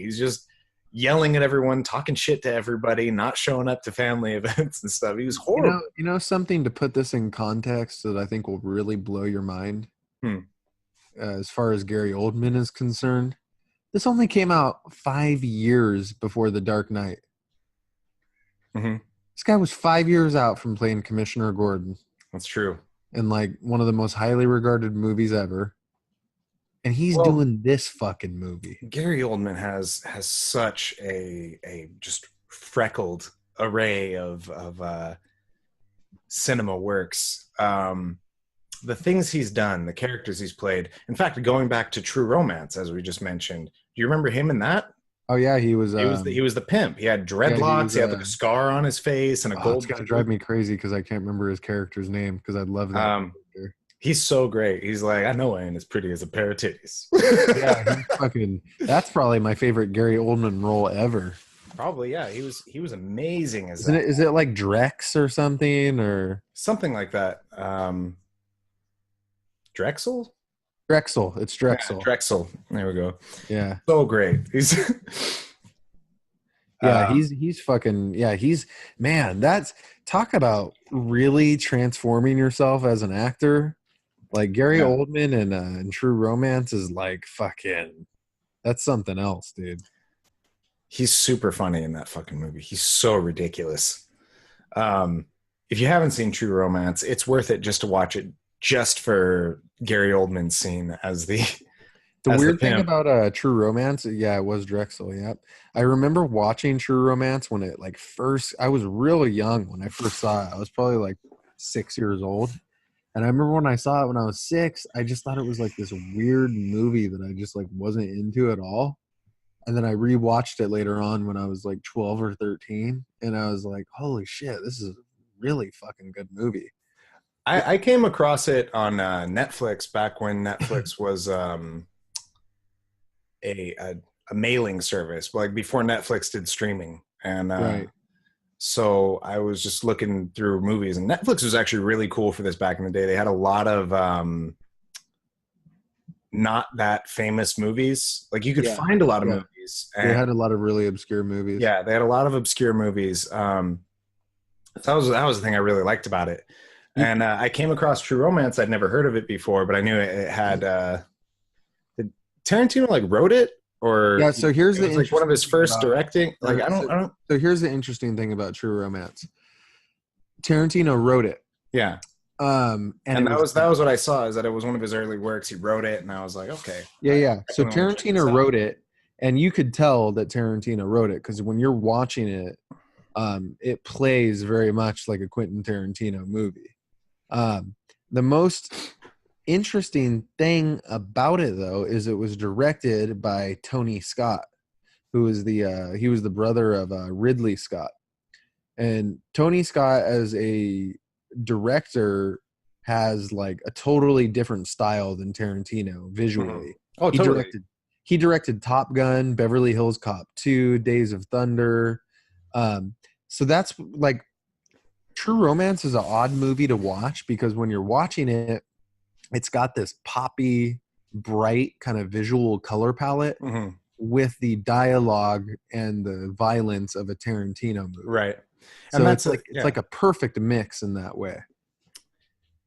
yelling at everyone, talking shit to everybody, not showing up to family events and stuff. He was horrible. You know something to put this in context that I think will really blow your mind. As far as Gary Oldman is concerned, this only came out 5 years before The Dark Knight. This guy was 5 years out from playing Commissioner Gordon. That's true. In like one of the most highly regarded movies ever. And he's doing this fucking movie. Gary Oldman has such a just freckled array of cinema works. The things he's done, the characters he's played. In fact, going back to True Romance, as we just mentioned, do you remember him in that? Oh yeah, he was the pimp. He had dreadlocks. He had like a scar on his face and a gold. It's gonna drive me crazy because I can't remember his character's name because I love that. He's so great. He's like, I know I ain't as pretty as a pair of titties. That's probably my favorite Gary Oldman role ever. Probably, yeah. He was amazing as Is it like Drex or something or something like that? Drexel? Drexel. It's Drexel. Yeah, Drexel. There we go. Yeah. So great. He's man, that's talk about really transforming yourself as an actor. Like Gary Oldman in True Romance is like fucking that's something else, dude. He's super funny in that fucking movie. He's so ridiculous. If you haven't seen True Romance, it's worth it just to watch it just for Gary Oldman's scene as the weird thing about True Romance, it was Drexel. Yep. I remember watching True Romance when it like first. I was really young when I first saw it. I was probably like 6 years old, and I remember when I saw it when I was 6. I just thought it was like this weird movie that I just like wasn't into at all. And then I rewatched it later on when I was like 12 or 13, and I was like, "Holy shit, this is a really fucking good movie." I came across it on Netflix back when Netflix was a mailing service, like before Netflix did streaming. And so I was just looking through movies, and Netflix was actually really cool for this back in the day. They had a lot of not that famous movies. Like you could find a lot of movies. And they had a lot of really obscure movies. Yeah, they had a lot of obscure movies. That was the thing I really liked about it. And I came across True Romance. I'd never heard of it before, but I knew it had. Did Tarantino like wrote it, or So here's the like one of his first directing. Like I don't. So here's the interesting thing about True Romance. Tarantino wrote it. Yeah. And that was what I saw, is that it was one of his early works. He wrote it, and I was like, okay. Yeah. So Tarantino wrote it, and you could tell that Tarantino wrote it because when you're watching it, it plays very much like a Quentin Tarantino movie. The most interesting thing about it, though, is it was directed by Tony Scott, who is he was the brother of Ridley Scott. And Tony Scott, as a director, has like a totally different style than Tarantino visually. Oh, totally. He directed Top Gun, Beverly Hills Cop 2, Days of Thunder. So that's like True Romance is an odd movie to watch because when you're watching it, it's got this poppy, bright kind of visual color palette with the dialogue and the violence of a Tarantino movie. Right. So and that's it's like a perfect mix in that way.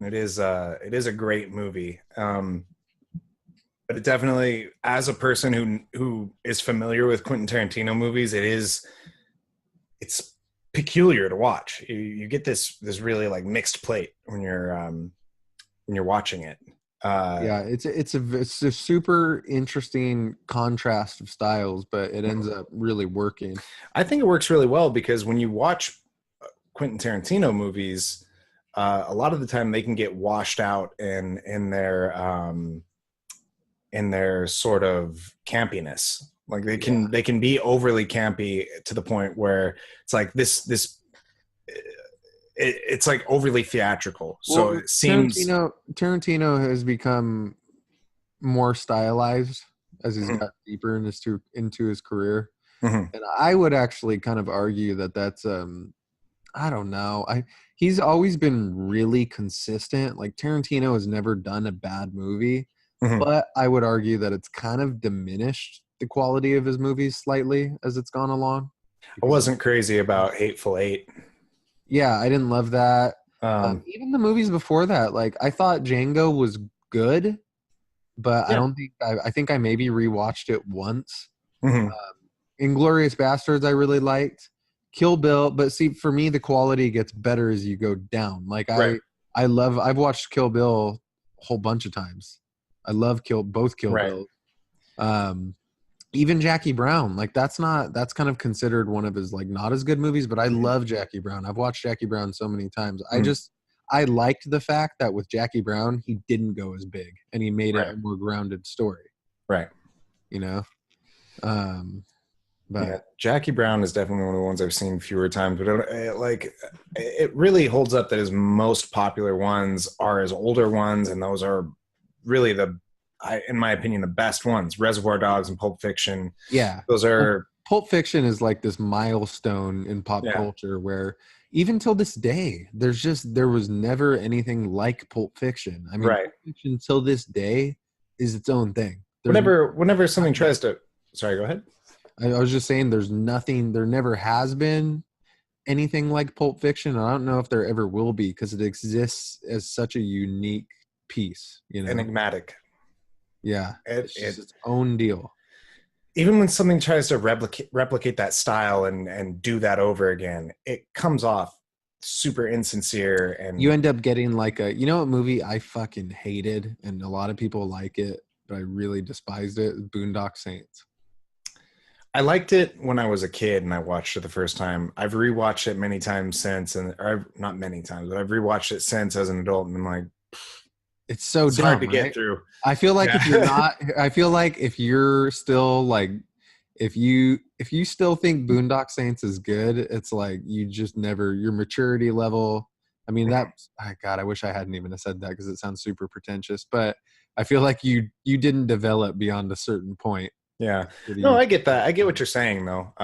It is a great movie. But it definitely, as a person who is familiar with Quentin Tarantino movies, it's peculiar to watch. You get this really like mixed plate when you're watching it. It's a super interesting contrast of styles, but it ends up really working. I think it works really well because when you watch Quentin Tarantino movies, a lot of the time they can get washed out in their sort of campiness. Like they can be overly campy to the point where it's like it's like overly theatrical. So it seems Tarantino has become more stylized as he's got deeper into his career. And I would actually kind of argue that that's I don't know. He's always been really consistent. Like Tarantino has never done a bad movie, but I would argue that it's kind of diminished the quality of his movies slightly as it's gone along. I wasn't crazy about Hateful Eight. Yeah, I didn't love that. Even the movies before that, like I thought Django was good, but I don't think I think I maybe rewatched it once. Mm-hmm. Inglourious Bastards I really liked. Kill Bill, but see, for me the quality gets better as you go down. Like I've watched Kill Bill a whole bunch of times. I love both Kill Bills. Even Jackie Brown, like that's kind of considered one of his like not as good movies, but I love Jackie Brown. I've watched Jackie Brown so many times. I liked the fact that with Jackie Brown he didn't go as big and he made it a more grounded story. Right. You know? But Jackie Brown is definitely one of the ones I've seen fewer times, but it really holds up that his most popular ones are his older ones, and those are really in my opinion, the best ones. Reservoir Dogs and Pulp Fiction. Yeah. Those are... Pulp Fiction is like this milestone in pop culture where even till this day, there was never anything like Pulp Fiction. I mean, Pulp Fiction till this day is its own thing. Whenever something tries to... Sorry, go ahead. I was just saying there never has been anything like Pulp Fiction. I don't know if there ever will be because it exists as such a unique piece, you know? Enigmatic. Yeah. It's its own deal. Even when something tries to replicate that style and do that over again, it comes off super insincere, and you end up getting like you know what movie I fucking hated and a lot of people like it, but I really despised it? Boondock Saints. I liked it when I was a kid and I watched it the first time. I've rewatched it many times since, not many times, but I've rewatched it since as an adult, and I'm like, it's so dumb, hard to get through. I feel like if you're not, I feel like if you're still like, if you still think Boondock Saints is good, it's like you just never, your maturity level. I mean, God, I wish I hadn't even said that because it sounds super pretentious, but I feel like you didn't develop beyond a certain point. Yeah. No, I get that. I get what you're saying though.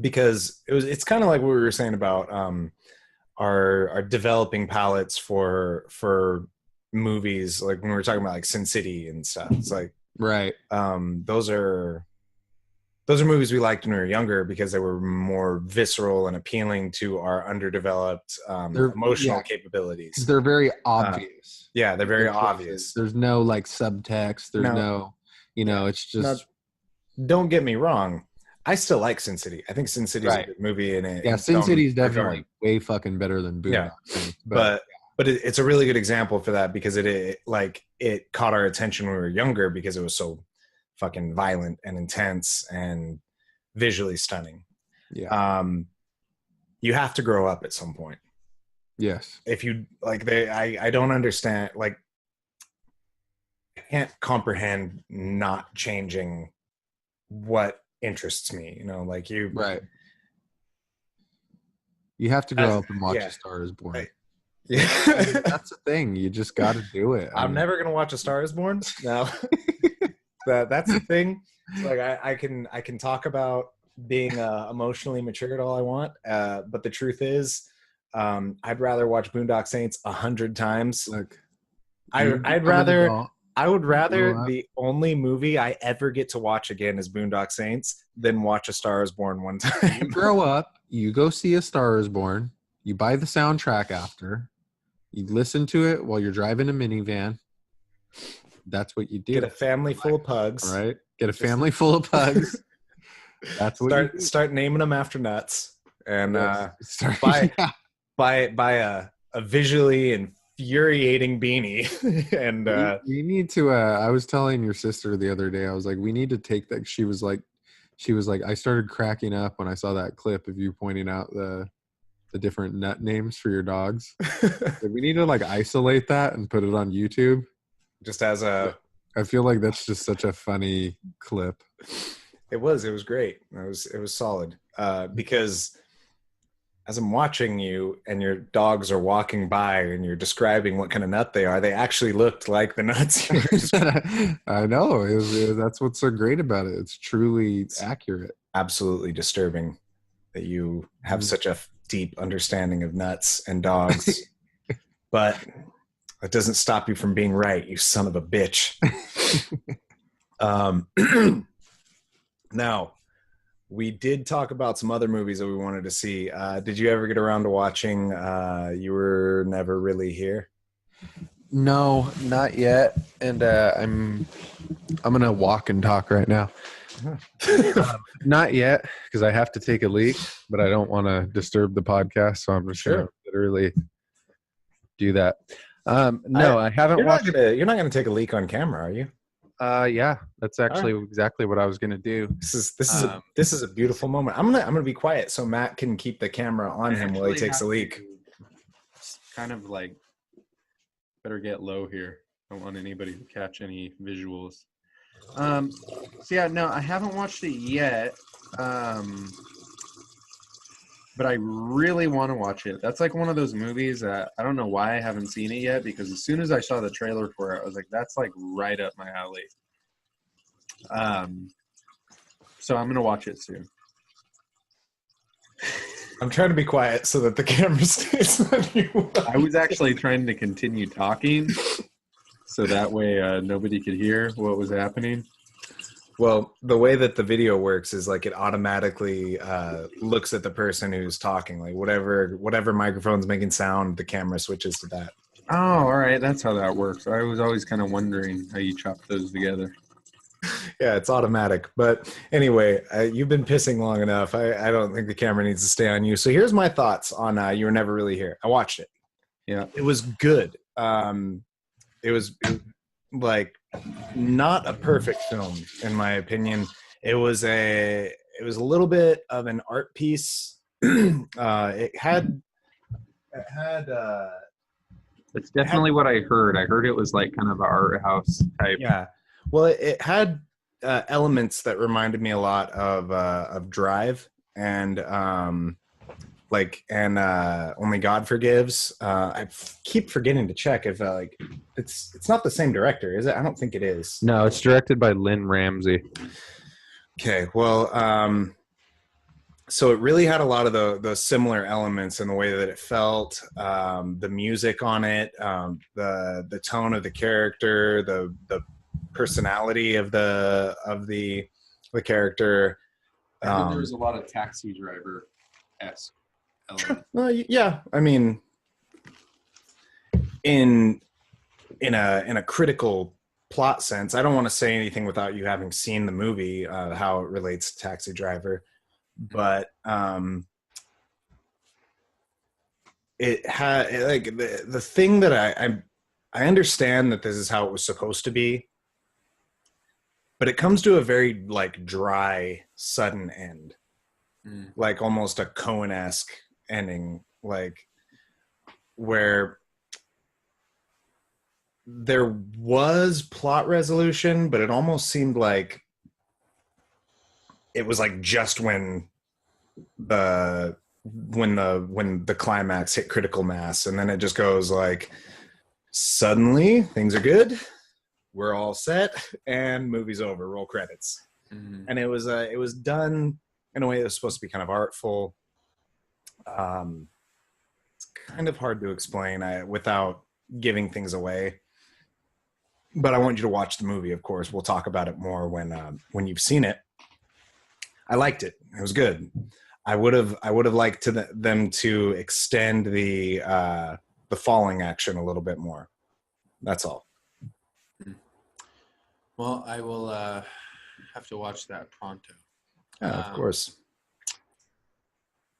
Because it's kind of like what we were saying about our developing palettes for movies, like when we were talking about like Sin City and stuff. It's like those are movies we liked when we were younger because they were more visceral and appealing to our underdeveloped emotional capabilities. They're very obvious. They're very obvious. There's no like subtext. There's no you know, it's just... don't get me wrong. I still like Sin City. I think Sin City is a good movie. Sin City is definitely way fucking better than Boondock. But it's a really good example for that because it caught our attention when we were younger because it was so fucking violent and intense and visually stunning. Yeah. You have to grow up at some point. Yes. If you I don't understand, like, can't comprehend not changing what interests me, you know, like you have to grow up and watch A Star Is Born. Yeah. That's the thing, you just got to do it. I'm never gonna watch A Star Is Born. No. That's the thing. It's like I can talk about being emotionally mature all I want, but the truth is I'd rather watch Boondock Saints 100 times. Look, I would rather the only movie I ever get to watch again is Boondock Saints than watch A Star Is Born one time. You grow up, you go see A Star Is Born, you buy the soundtrack after, you listen to it while you're driving a minivan. That's what you do. Get a family full of pugs. Right? Get a family full of pugs. That's what start naming them after nuts. And buy a visually infuriating beanie. And we need to I was telling your sister the other day, I was like, we need to take that. She was like, I started cracking up when I saw that clip of you pointing out the different nut names for your dogs. Like, we need to like isolate that and put it on YouTube. Just as I feel like that's just such a funny clip. It was great. It was solid. Because as I'm watching you and your dogs are walking by and you're describing what kind of nut they are, they actually looked like the nuts. I know. That's what's so great about it. It's truly accurate. Absolutely disturbing that you have such a deep understanding of nuts and dogs. But that doesn't stop you from being right, you son of a bitch. Now, we did talk about some other movies that we wanted to see. Did you ever get around to watching You Were Never Really Here? No, not yet. And I'm gonna walk and talk right now. Not yet, because I have to take a leak, but I don't want to disturb the podcast, so I'm just gonna literally do that. No, I haven't watched. You're not gonna take a leak on camera, are you? Yeah, that's actually exactly what I was gonna do. This is a beautiful moment. I'm gonna be quiet so Matt can keep the camera on him while he takes a leak. Kind of like better get low here. Don't want anybody to catch any visuals. So yeah, no, I haven't watched it yet. But I really want to watch it. That's like one of those movies that I don't know why I haven't seen it yet, because as soon as I saw the trailer for it, I was like, that's like right up my alley. So I'm gonna watch it soon. I'm trying to be quiet so that the camera stays on you. I was actually trying to continue talking so that way nobody could hear what was happening. Well, the way that the video works is like it automatically looks at the person who's talking. Like whatever microphone's making sound, the camera switches to that. Oh, all right. That's how that works. I was always kind of wondering how you chop those together. Yeah, it's automatic. But anyway, you've been pissing long enough. I don't think the camera needs to stay on you. So here's my thoughts on You Were Never Really Here. I watched it. Yeah. It was good. It was like not a perfect film in my opinion. It was a little bit of an art piece. It had That's definitely what I heard. I heard it was like kind of an art house type. Yeah. Well, it had elements that reminded me a lot of Drive and Only God Forgives. I keep forgetting to check if it's not the same director, is it? I don't think it is. No, it's directed by Lynn Ramsey. Okay, well, so it really had a lot of the similar elements in the way that it felt, the music on it, the tone of the character, the personality of the character. I think there was a lot of Taxi Driver-esque element. Well, yeah, I mean, in a critical plot sense, I don't want to say anything without you having seen the movie, how it relates to Taxi Driver, but it had like the thing that I understand that this is how it was supposed to be, but it comes to a very like dry, sudden end, like almost a Coen-esque ending, like where there was plot resolution, but it almost seemed like it was like just when the climax hit critical mass, and then it just goes like suddenly things are good, we're all set, and movie's over, roll credits. And it was done in a way that was supposed to be kind of artful. It's kind of hard to explain without giving things away, but I want you to watch the movie. Of course, we'll talk about it more when you've seen it. I liked it. It was good. I would have liked them to extend the falling action a little bit more. That's all. Well, I will have to watch that pronto. Yeah, of course.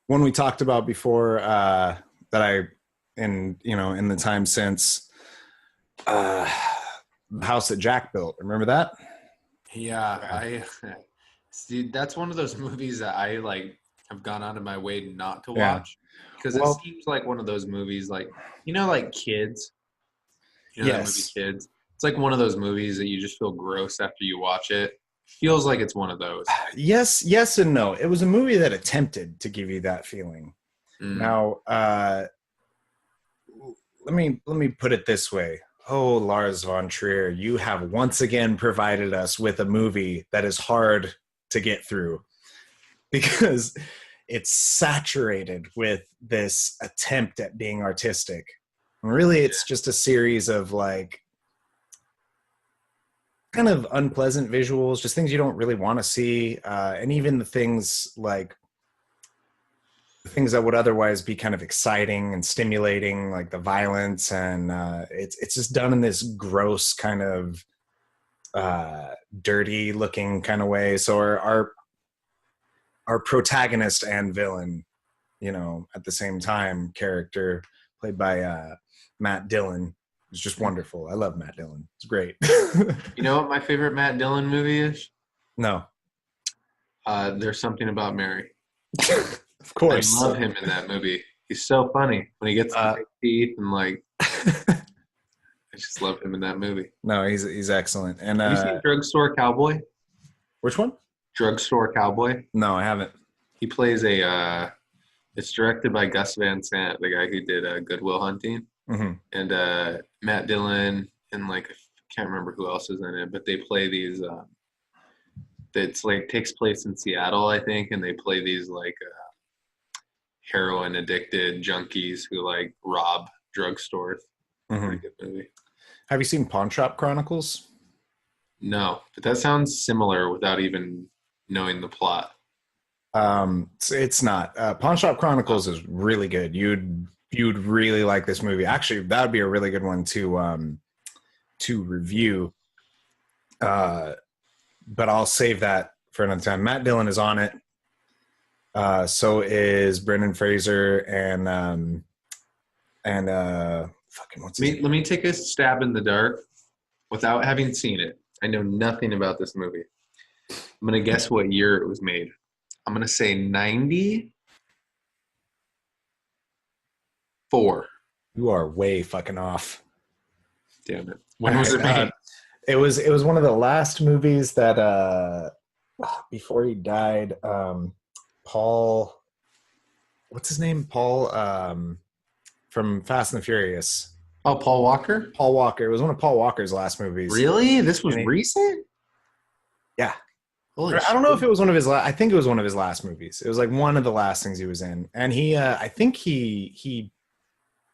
One we talked about before that in the time since, the house that Jack built. Remember that? Yeah, I see. That's one of those movies that I like have gone out of my way not to watch, because it seems like one of those movies, like like Kids. That movie Kids. It's like one of those movies that you just feel gross after you watch it. Feels like it's one of those. Yes and no. It was a movie that attempted to give you that feeling. Now, let me put it this way. Oh, Lars von Trier, you have once again provided us with a movie that is hard to get through, because it's saturated with this attempt at being artistic. And really, it's just a series of like kind of unpleasant visuals, just things you don't really want to see, and even the things like the things that would otherwise be kind of exciting and stimulating, like the violence, and it's just done in this gross kind of dirty looking kind of way. So our protagonist and villain, you know, at the same time, character played by Matt Dillon, is just wonderful. I love Matt Dillon. It's great. You know what my favorite Matt Dillon movie is? No. There's Something About Mary. Of course. I love him in that movie. He's so funny when he gets the big teeth and like. I just love him in that movie. No, he's excellent. And have you seen Drugstore Cowboy? Which one? Drugstore Cowboy. No, I haven't. He plays a. It's directed by Gus Van Sant, the guy who did Good Will Hunting, and Matt Dillon, and like I can't remember who else is in it, but they play these. It's like takes place in Seattle, I think, and they play these like heroin addicted junkies who like rob drugstores. Pretty good movie. Have you seen Pawn Shop Chronicles? No, but that sounds similar without even knowing the plot. It's not. Pawn Shop Chronicles is really good. You'd really like this movie. Actually, that would be a really good one to review. But I'll save that for another time. Matt Dillon is on it. So is Brendan Fraser and fucking what's his name? Let me take a stab in the dark without having seen it. I know nothing about this movie. I'm gonna guess what year it was made. I'm gonna say 94. You are way fucking off. Damn it. When was it made? It was one of the last movies that before he died, Paul, what's his name? Paul from Fast and the Furious. Oh, Paul Walker? Paul Walker. It was one of Paul Walker's last movies. Really? This was recent? Yeah. Holy I don't know if it was one of his I think it was one of his last movies. It was like one of the last things he was in. And he I think he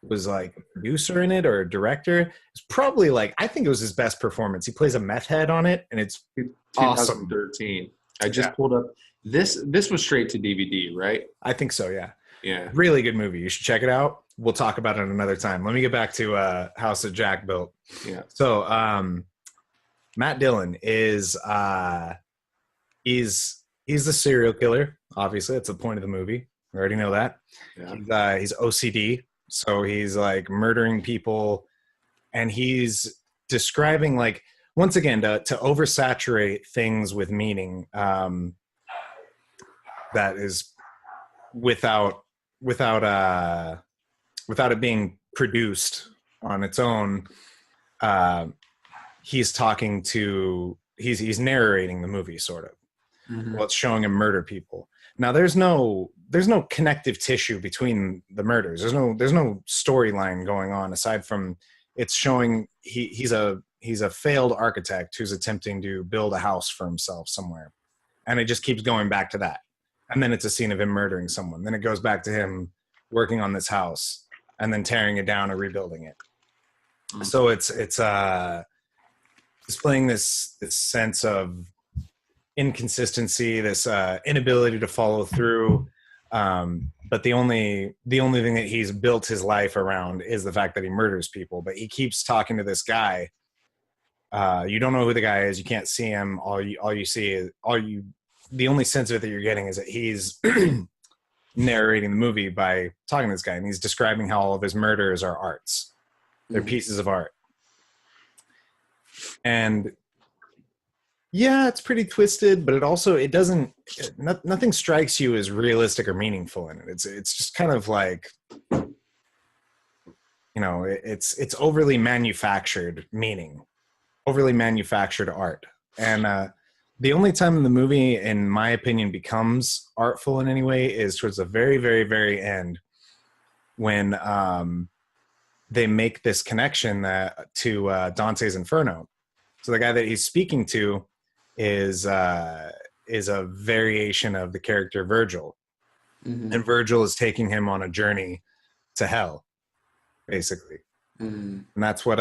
was like a producer in it or a director. It's probably like, I think it was his best performance. He plays a meth head on it, and it's awesome. 2013. I just pulled up. This was straight to DVD, right? I think so, yeah. Yeah. Really good movie. You should check it out. We'll talk about it another time. Let me get back to House that Jack Built. Yeah. So Matt Dillon is he's the serial killer. Obviously, that's the point of the movie. We already know that. Yeah. He's OCD. So he's like murdering people, and he's describing, like, once again, to oversaturate things with meaning, that is without it being produced on its own. He's narrating the movie, sort of. Well, it's showing him murder people. Now, there's no connective tissue between the murders. There's no storyline going on aside from it's showing he's a failed architect who's attempting to build a house for himself somewhere, and it just keeps going back to that. And then it's a scene of him murdering someone. Then it goes back to him working on this house and then tearing it down and rebuilding it. So it's displaying this sense of inconsistency, this inability to follow through. But the only thing that he's built his life around is the fact that he murders people. But he keeps talking to this guy. You don't know who the guy is. You can't see him. The only sense of it that you're getting is that he's narrating the movie by talking to this guy, and he's describing how all of his murders are arts. They're pieces of art. And yeah, it's pretty twisted, but nothing strikes you as realistic or meaningful in it. It's just kind of like, it's overly manufactured meaning, overly manufactured art. And the only time the movie, in my opinion, becomes artful in any way is towards the very, very, very end, when they make this connection to Dante's Inferno. So the guy that he's speaking to is a variation of the character Virgil, and Virgil is taking him on a journey to hell, basically. And that's what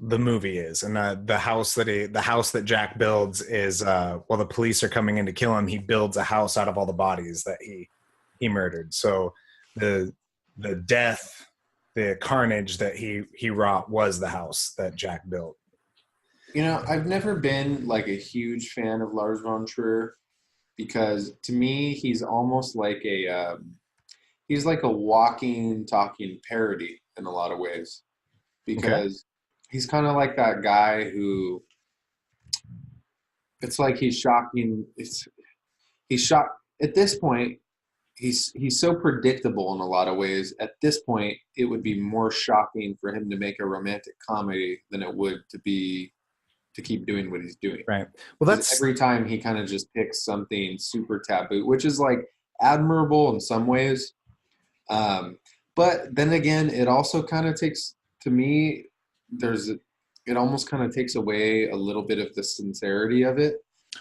the movie is, and the house that Jack builds is while the police are coming in to kill him, he builds a house out of all the bodies that he murdered. So the death, the carnage that he wrought was the house that Jack built. You know, I've never been like a huge fan of Lars von Trier because to me he's almost like he's like a walking, talking parody in a lot of ways. Because he's kind of like that guy who it's like he's shocking. He's shocked at this point. He's so predictable in a lot of ways. At this point, it would be more shocking for him to make a romantic comedy than it would to keep doing what he's doing. Right. Well, that's every time he kind of just picks something super taboo, which is like admirable in some ways. But then again, it also kind of takes, to me, it almost kind of takes away a little bit of the sincerity of it.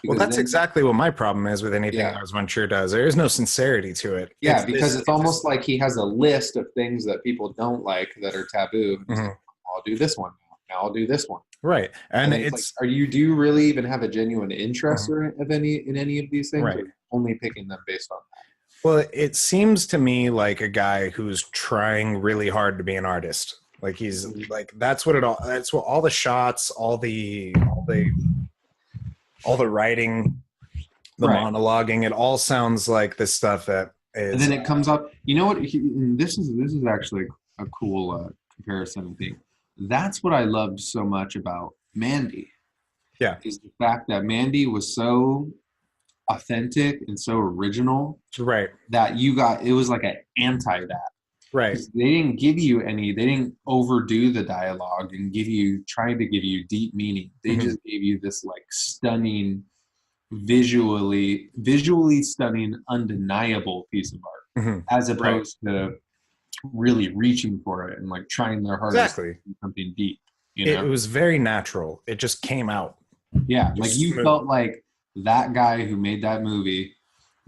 Well, that's exactly what my problem is with anything Lars von Trier does. There is no sincerity to it. Yeah, because it's almost like he has a list of things that people don't like that are taboo. He's like, I'll do this one now. I'll do this one. Right, and it's like, do you really even have a genuine interest in any of these things? Right. Or only picking them based on that? Well, it seems to me like a guy who's trying really hard to be an artist. Like he's like that's what all the shots, all the writing, the monologuing, it all sounds like this stuff that is. And then it comes up. You know what? This is actually a cool comparison. I think that's what I loved so much about Mandy. Yeah, is the fact that Mandy was so authentic and so original. Right. That it was like an anti that. Right. They didn't give you they didn't overdo the dialogue and trying to give you deep meaning. They just gave you this like stunning, visually stunning, undeniable piece of art, as opposed to really reaching for it and like trying their hardest to do something deep. You know? It was very natural. It just came out. Yeah, like you felt like that guy who made that movie.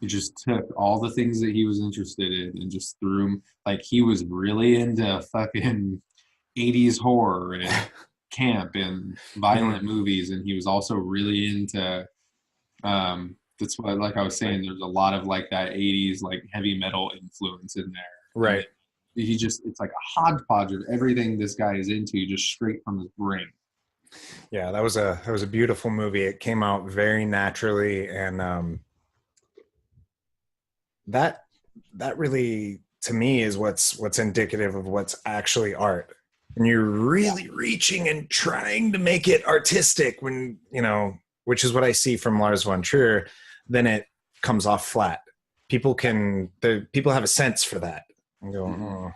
He just took all the things that he was interested in and just threw them. Like he was really into fucking 80s horror and camp and violent movies, and he was also really into. That's why, like I was saying, there's a lot of like that 80s like heavy metal influence in there. Right. And it's like a hodgepodge of everything this guy is into, just straight from his brain. Yeah, that was a beautiful movie. It came out very naturally, and that really, to me, is what's indicative of what's actually art. And you're really reaching and trying to make it artistic when, which is what I see from Lars von Trier, then it comes off flat. People have a sense for that and go, oh,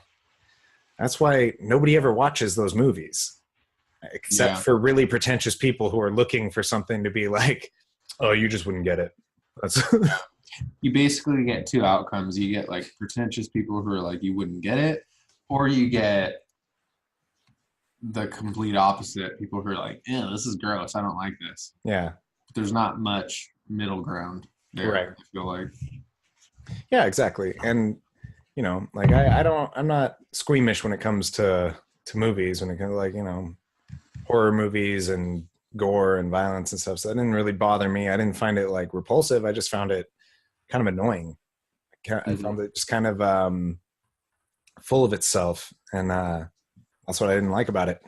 that's why nobody ever watches those movies, except for really pretentious people who are looking for something to be like, oh, you just wouldn't get it. That's you basically get two outcomes. You get like pretentious people who are like, you wouldn't get it, or you get the complete opposite. People who are like, yeah, this is gross. I don't like this. Yeah. There's not much middle ground there. Right. I feel like. Yeah, exactly. And, like I'm not squeamish when it comes to movies, when it comes to like, horror movies and gore and violence and stuff. So that didn't really bother me. I didn't find it like repulsive. I just found it kind of annoying. I found it just kind of full of itself, and that's what I didn't like about it.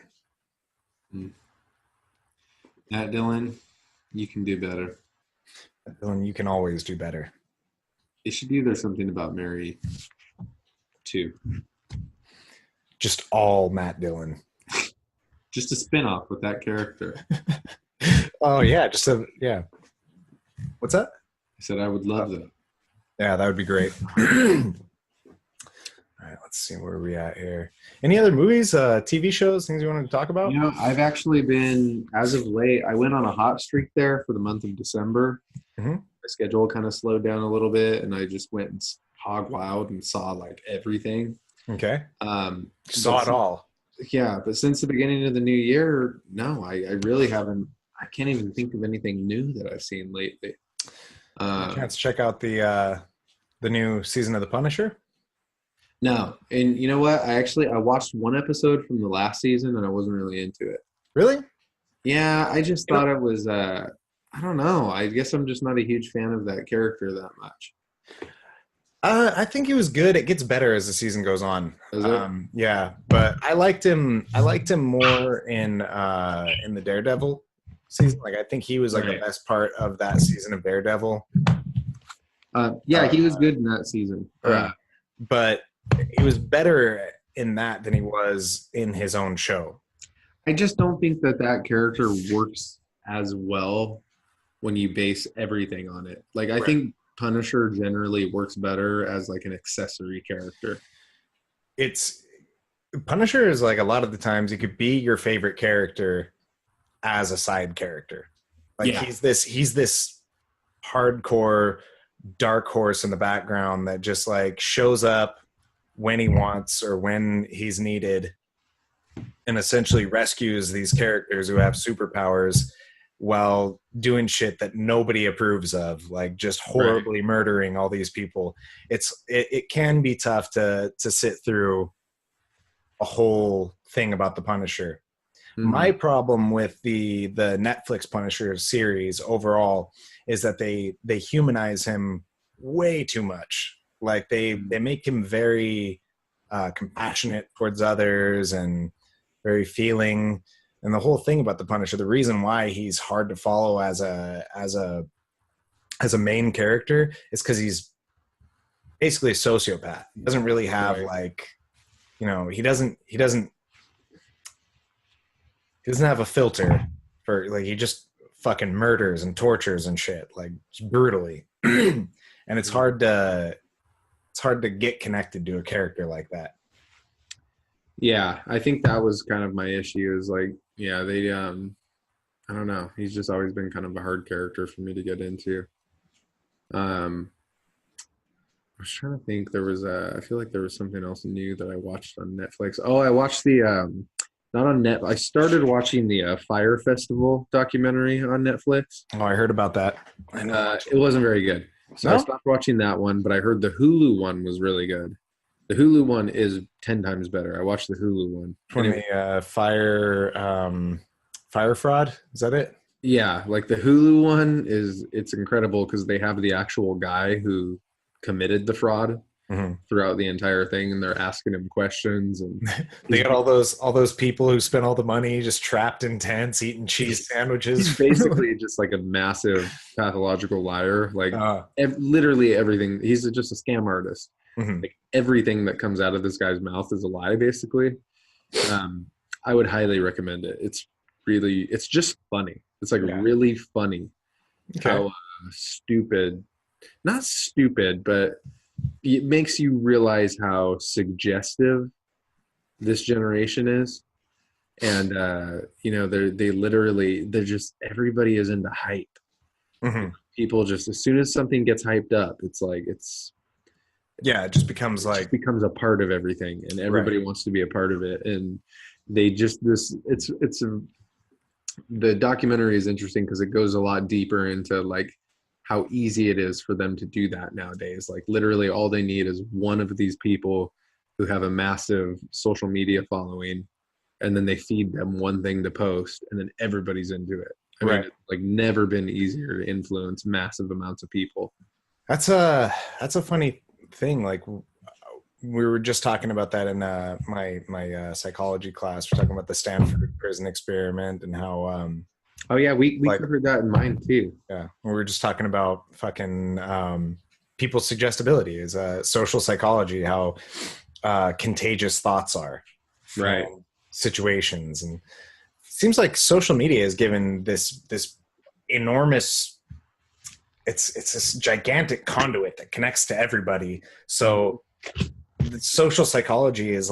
Matt Dillon, you can do better. Dylan, you can always do better. They should do There's Something About Mary 2. Just all Matt Dillon. Just a spin-off with that character. Oh yeah, What's that? I said I would love that. Yeah, that would be great. All right, let's see where we at here. Any other movies, TV shows, things you wanted to talk about? I've actually been, as of late, I went on a hot streak there for the month of December. My schedule kind of slowed down a little bit, and I just went and hog wild and saw like everything. Okay. Saw it all. Yeah, but since the beginning of the new year, no, I really haven't. I can't even think of anything new that I've seen lately. Chance to check out the new season of The Punisher? No, and you know what? I watched one episode from the last season, and I wasn't really into it. Really? Yeah, I just thought it was. I don't know. I guess I'm just not a huge fan of that character that much. I think he was good. It gets better as the season goes on. Is it? Yeah, but I liked him. I liked him more in the Daredevil season. Like I think he was like the best part of that season of Daredevil. Yeah, he was good in that season. But he was better in that than he was in his own show. I just don't think that character works as well when you base everything on it. Like I think Punisher generally works better as like an accessory character. Punisher is like a lot of the times he could be your favorite character as a side character. Like he's this hardcore dark horse in the background that just like shows up when he wants or when he's needed and essentially rescues these characters who have superpowers while doing shit that nobody approves of, like just horribly murdering all these people. It can be tough to sit through a whole thing about the Punisher. Mm-hmm. My problem with the Netflix Punisher series overall is that they humanize him way too much. Like they make him very compassionate towards others and very feeling. And the whole thing about the Punisher, the reason why he's hard to follow as a main character is because he's basically a sociopath. He doesn't really have he doesn't have a filter for like he just fucking murders and tortures and shit like just brutally. And it's hard to get connected to a character like that. Yeah, I think that was kind of my issue is like, yeah, they, I don't know. He's just always been kind of a hard character for me to get into. I was trying to think I feel like there was something else new that I watched on Netflix. Oh, I watched not on Net. I started watching the Fire Festival documentary on Netflix. Oh, I heard about that. It wasn't very good. So I stopped watching that one, but I heard the Hulu one was really good. The Hulu one is 10 times better. I watched the Hulu one. From the fire fraud? Is that it? Yeah, like the Hulu one it's incredible because they have the actual guy who committed the fraud throughout the entire thing, and they're asking him questions, and they got all those people who spent all the money just trapped in tents eating cheese sandwiches. He's basically just like a massive pathological liar. Like literally everything. He's just a scam artist. Mm-hmm. Like everything that comes out of this guy's mouth is a lie, basically. I would highly recommend it. It's just funny. It's like really funny. Okay. How stupid, not stupid, but it makes you realize how suggestive this generation is. And, they're just, everybody is into hype. Mm-hmm. People just, as soon as something gets hyped up, it just becomes a part of everything, and everybody wants to be a part of it. And they just, the documentary is interesting because it goes a lot deeper into like how easy it is for them to do that nowadays. Like literally all they need is one of these people who have a massive social media following, and then they feed them one thing to post, and then everybody's into it. I mean, it's like never been easier to influence massive amounts of people. That's a funny thing. Like we were just talking about that in my psychology class. We're talking about the Stanford prison experiment and how we covered that in mine too. Yeah, we were just talking about fucking people's suggestibility is social psychology, how contagious thoughts are from situations. And it seems like social media has given this enormous, it's this gigantic conduit that connects to everybody. So social psychology is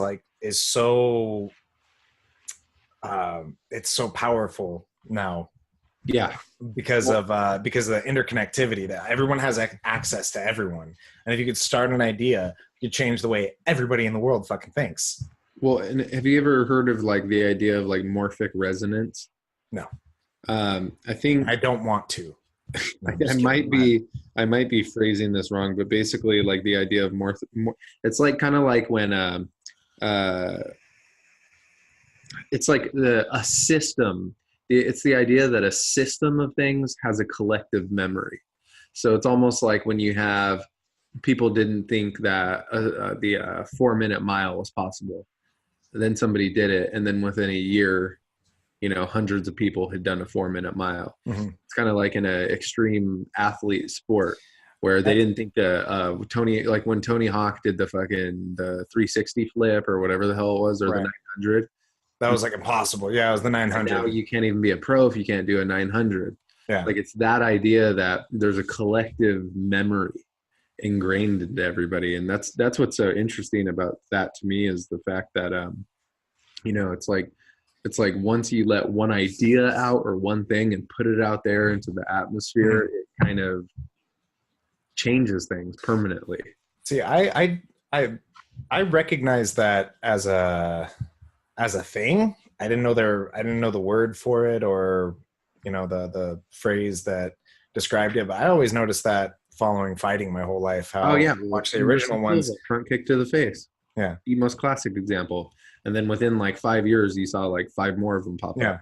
so it's so powerful now. Yeah, because of the interconnectivity that everyone has access to everyone. And if you could start an idea, you change the way everybody in the world fucking thinks. Well, and have you ever heard of like the idea of like morphic resonance? No. I think I don't want to. I might be phrasing this wrong, but basically like the idea of it's like kind of like when it's like a system. It's the idea that a system of things has a collective memory. So it's almost like when you have people didn't think that the 4-minute mile was possible. Then somebody did it, and then within a year, hundreds of people had done a 4-minute mile. Mm-hmm. It's kind of like in an extreme athlete sport where they didn't think when Tony Hawk did the 360 flip or whatever the hell it was, or the 900. That was like impossible. Yeah, it was the 900. Now you can't even be a pro if you can't do a 900. Yeah. Like it's that idea that there's a collective memory ingrained into everybody. And that's what's so interesting about that to me, is the fact that, it's like once you let one idea out or one thing and put it out there into the atmosphere, it kind of changes things permanently. See, I recognize that as a thing. I didn't know the word for it, or the phrase that described it, but I always noticed that following fighting my whole life. How watch the original ones. Front kick to the face. Yeah. The most classic example. And then within like 5 years, you saw like 5 more of them pop up.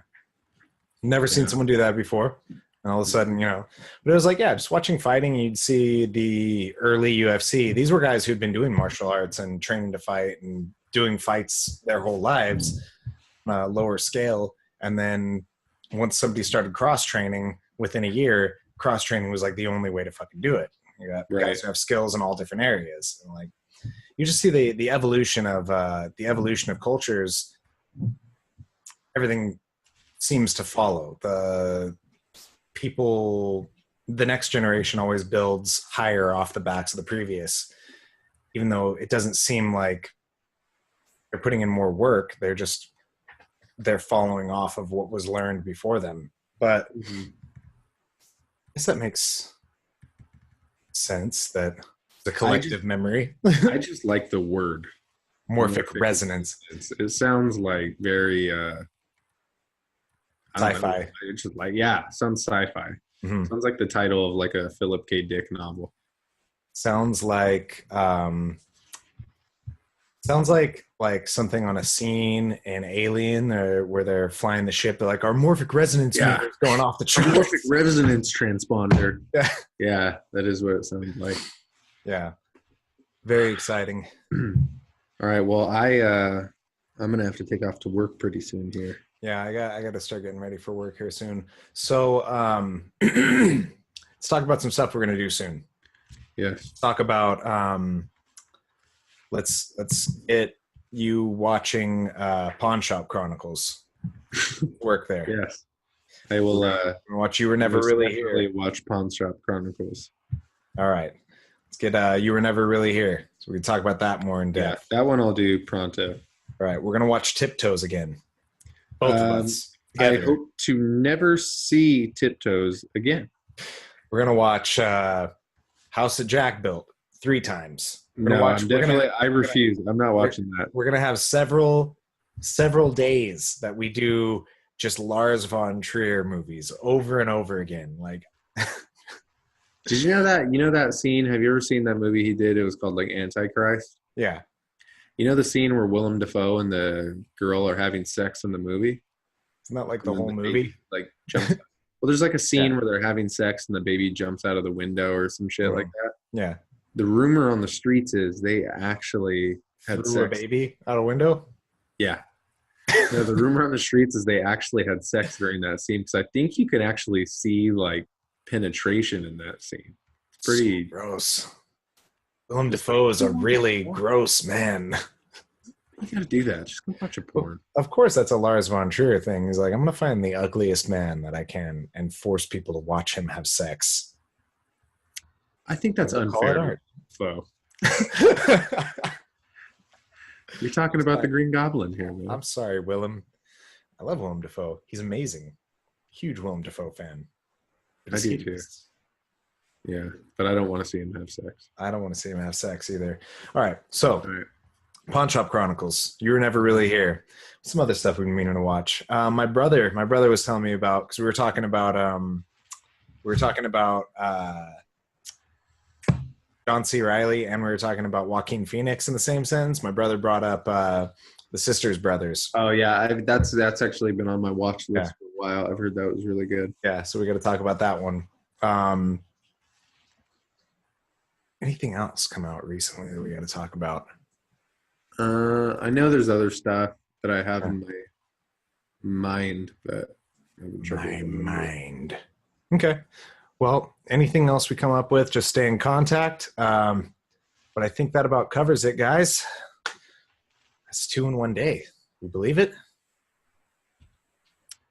Never seen someone do that before. And all of a sudden, but it was like, just watching fighting, you'd see the early UFC. These were guys who'd been doing martial arts and training to fight and doing fights their whole lives on a lower scale. And then once somebody started cross-training, within a year, cross-training was like the only way to fucking do it. You got guys who have skills in all different areas. And like, you just see the evolution of cultures. Everything seems to follow. The next generation always builds higher off the backs of the previous, even though it doesn't seem like they're putting in more work. They're following off of what was learned before them. But I guess that makes sense, that the collective memory. I just like the word morphic resonance. It sounds like very sci-fi. It's just like, sounds sci-fi. Mm-hmm. Sounds like the title of like a Philip K. Dick novel. Sounds like something on a scene in Alien, where they're flying the ship. They're like, our morphic resonance meter is going off the charts. Morphic resonance transponder. Yeah, that is what it sounds like. Yeah, very exciting. All right, well, I'm gonna have to take off to work pretty soon here. Yeah, I got to start getting ready for work here soon. So let's talk about some stuff we're gonna do soon. Yes. Talk about let's get you watching Pawn Shop Chronicles. Work there. Yes. I will watch You Were Never Really Here. Watch Pawn Shop Chronicles. All right. Let's get You Were Never Really Here. So we can talk about that more in depth. Yeah, that one I'll do pronto. All right. We're gonna watch TipToes again. Both of us. I hope to never see TipToes again. We're gonna watch House that Jack Built 3 times. I refuse. I'm not watching that. We're gonna have several days that we do just Lars von Trier movies over and over again. Like, did you know that? You know that scene? Have you ever seen that movie he did? It was called like Antichrist. Yeah. You know the scene where Willem Dafoe and the girl are having sex in the movie? Isn't that like the whole movie? Like jumps. Well, there's like a scene where they're having sex and the baby jumps out of the window or some shit like that. Yeah. The rumor on the streets is they actually had Threw sex. a baby out a window? Yeah. No, the rumor on the streets is they actually had sex during that scene, because I think you could actually see like penetration in that scene. It's pretty gross. Willem Dafoe is a really gross man. You gotta do that. Just go watch a porn. Of course, that's a Lars von Trier thing. He's like, I'm gonna find the ugliest man that I can and force people to watch him have sex. I think that's unfair. So you're talking about the Green Goblin here, man. I'm sorry, Willem. I love Willem Dafoe. He's amazing. Huge Willem Dafoe fan. I do too. Yeah, but I don't want to see him have sex. I don't want to see him have sex either. All right, so Pawn Shop Chronicles. You Were Never Really Here. Some other stuff we've been meaning to watch. My brother was telling me about, because we were talking about John C. Reilly, and we were talking about Joaquin Phoenix in the same sentence. My brother brought up the Sisters Brothers. Oh yeah, that's actually been on my watch list Yeah. for a while. I've heard that was really good. Yeah, so we got to talk about that one. Anything else come out recently that we got to talk about? I know there's other stuff that I have in my mind, but I haven't trouble My remembering. mind. Okay. Well, anything else we come up with, just stay in contact. But I think that about covers it, guys. That's 2 in one day. You believe it?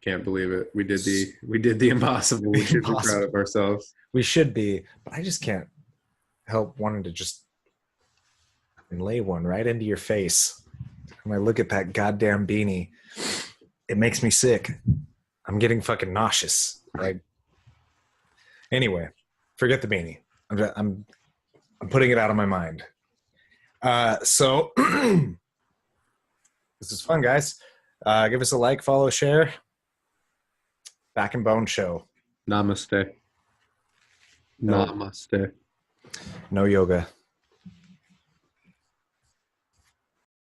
Can't believe it. We did the impossible. We should be proud of ourselves. We should be, but I just can't help wanting to just lay one right into your face. When I look at that goddamn beanie, it makes me sick. I'm getting fucking nauseous. Like, anyway, forget the beanie. I'm putting it out of my mind. So this is fun, guys. Give us a like, follow, share. Back and Bone Show. Namaste. No. Namaste. No yoga.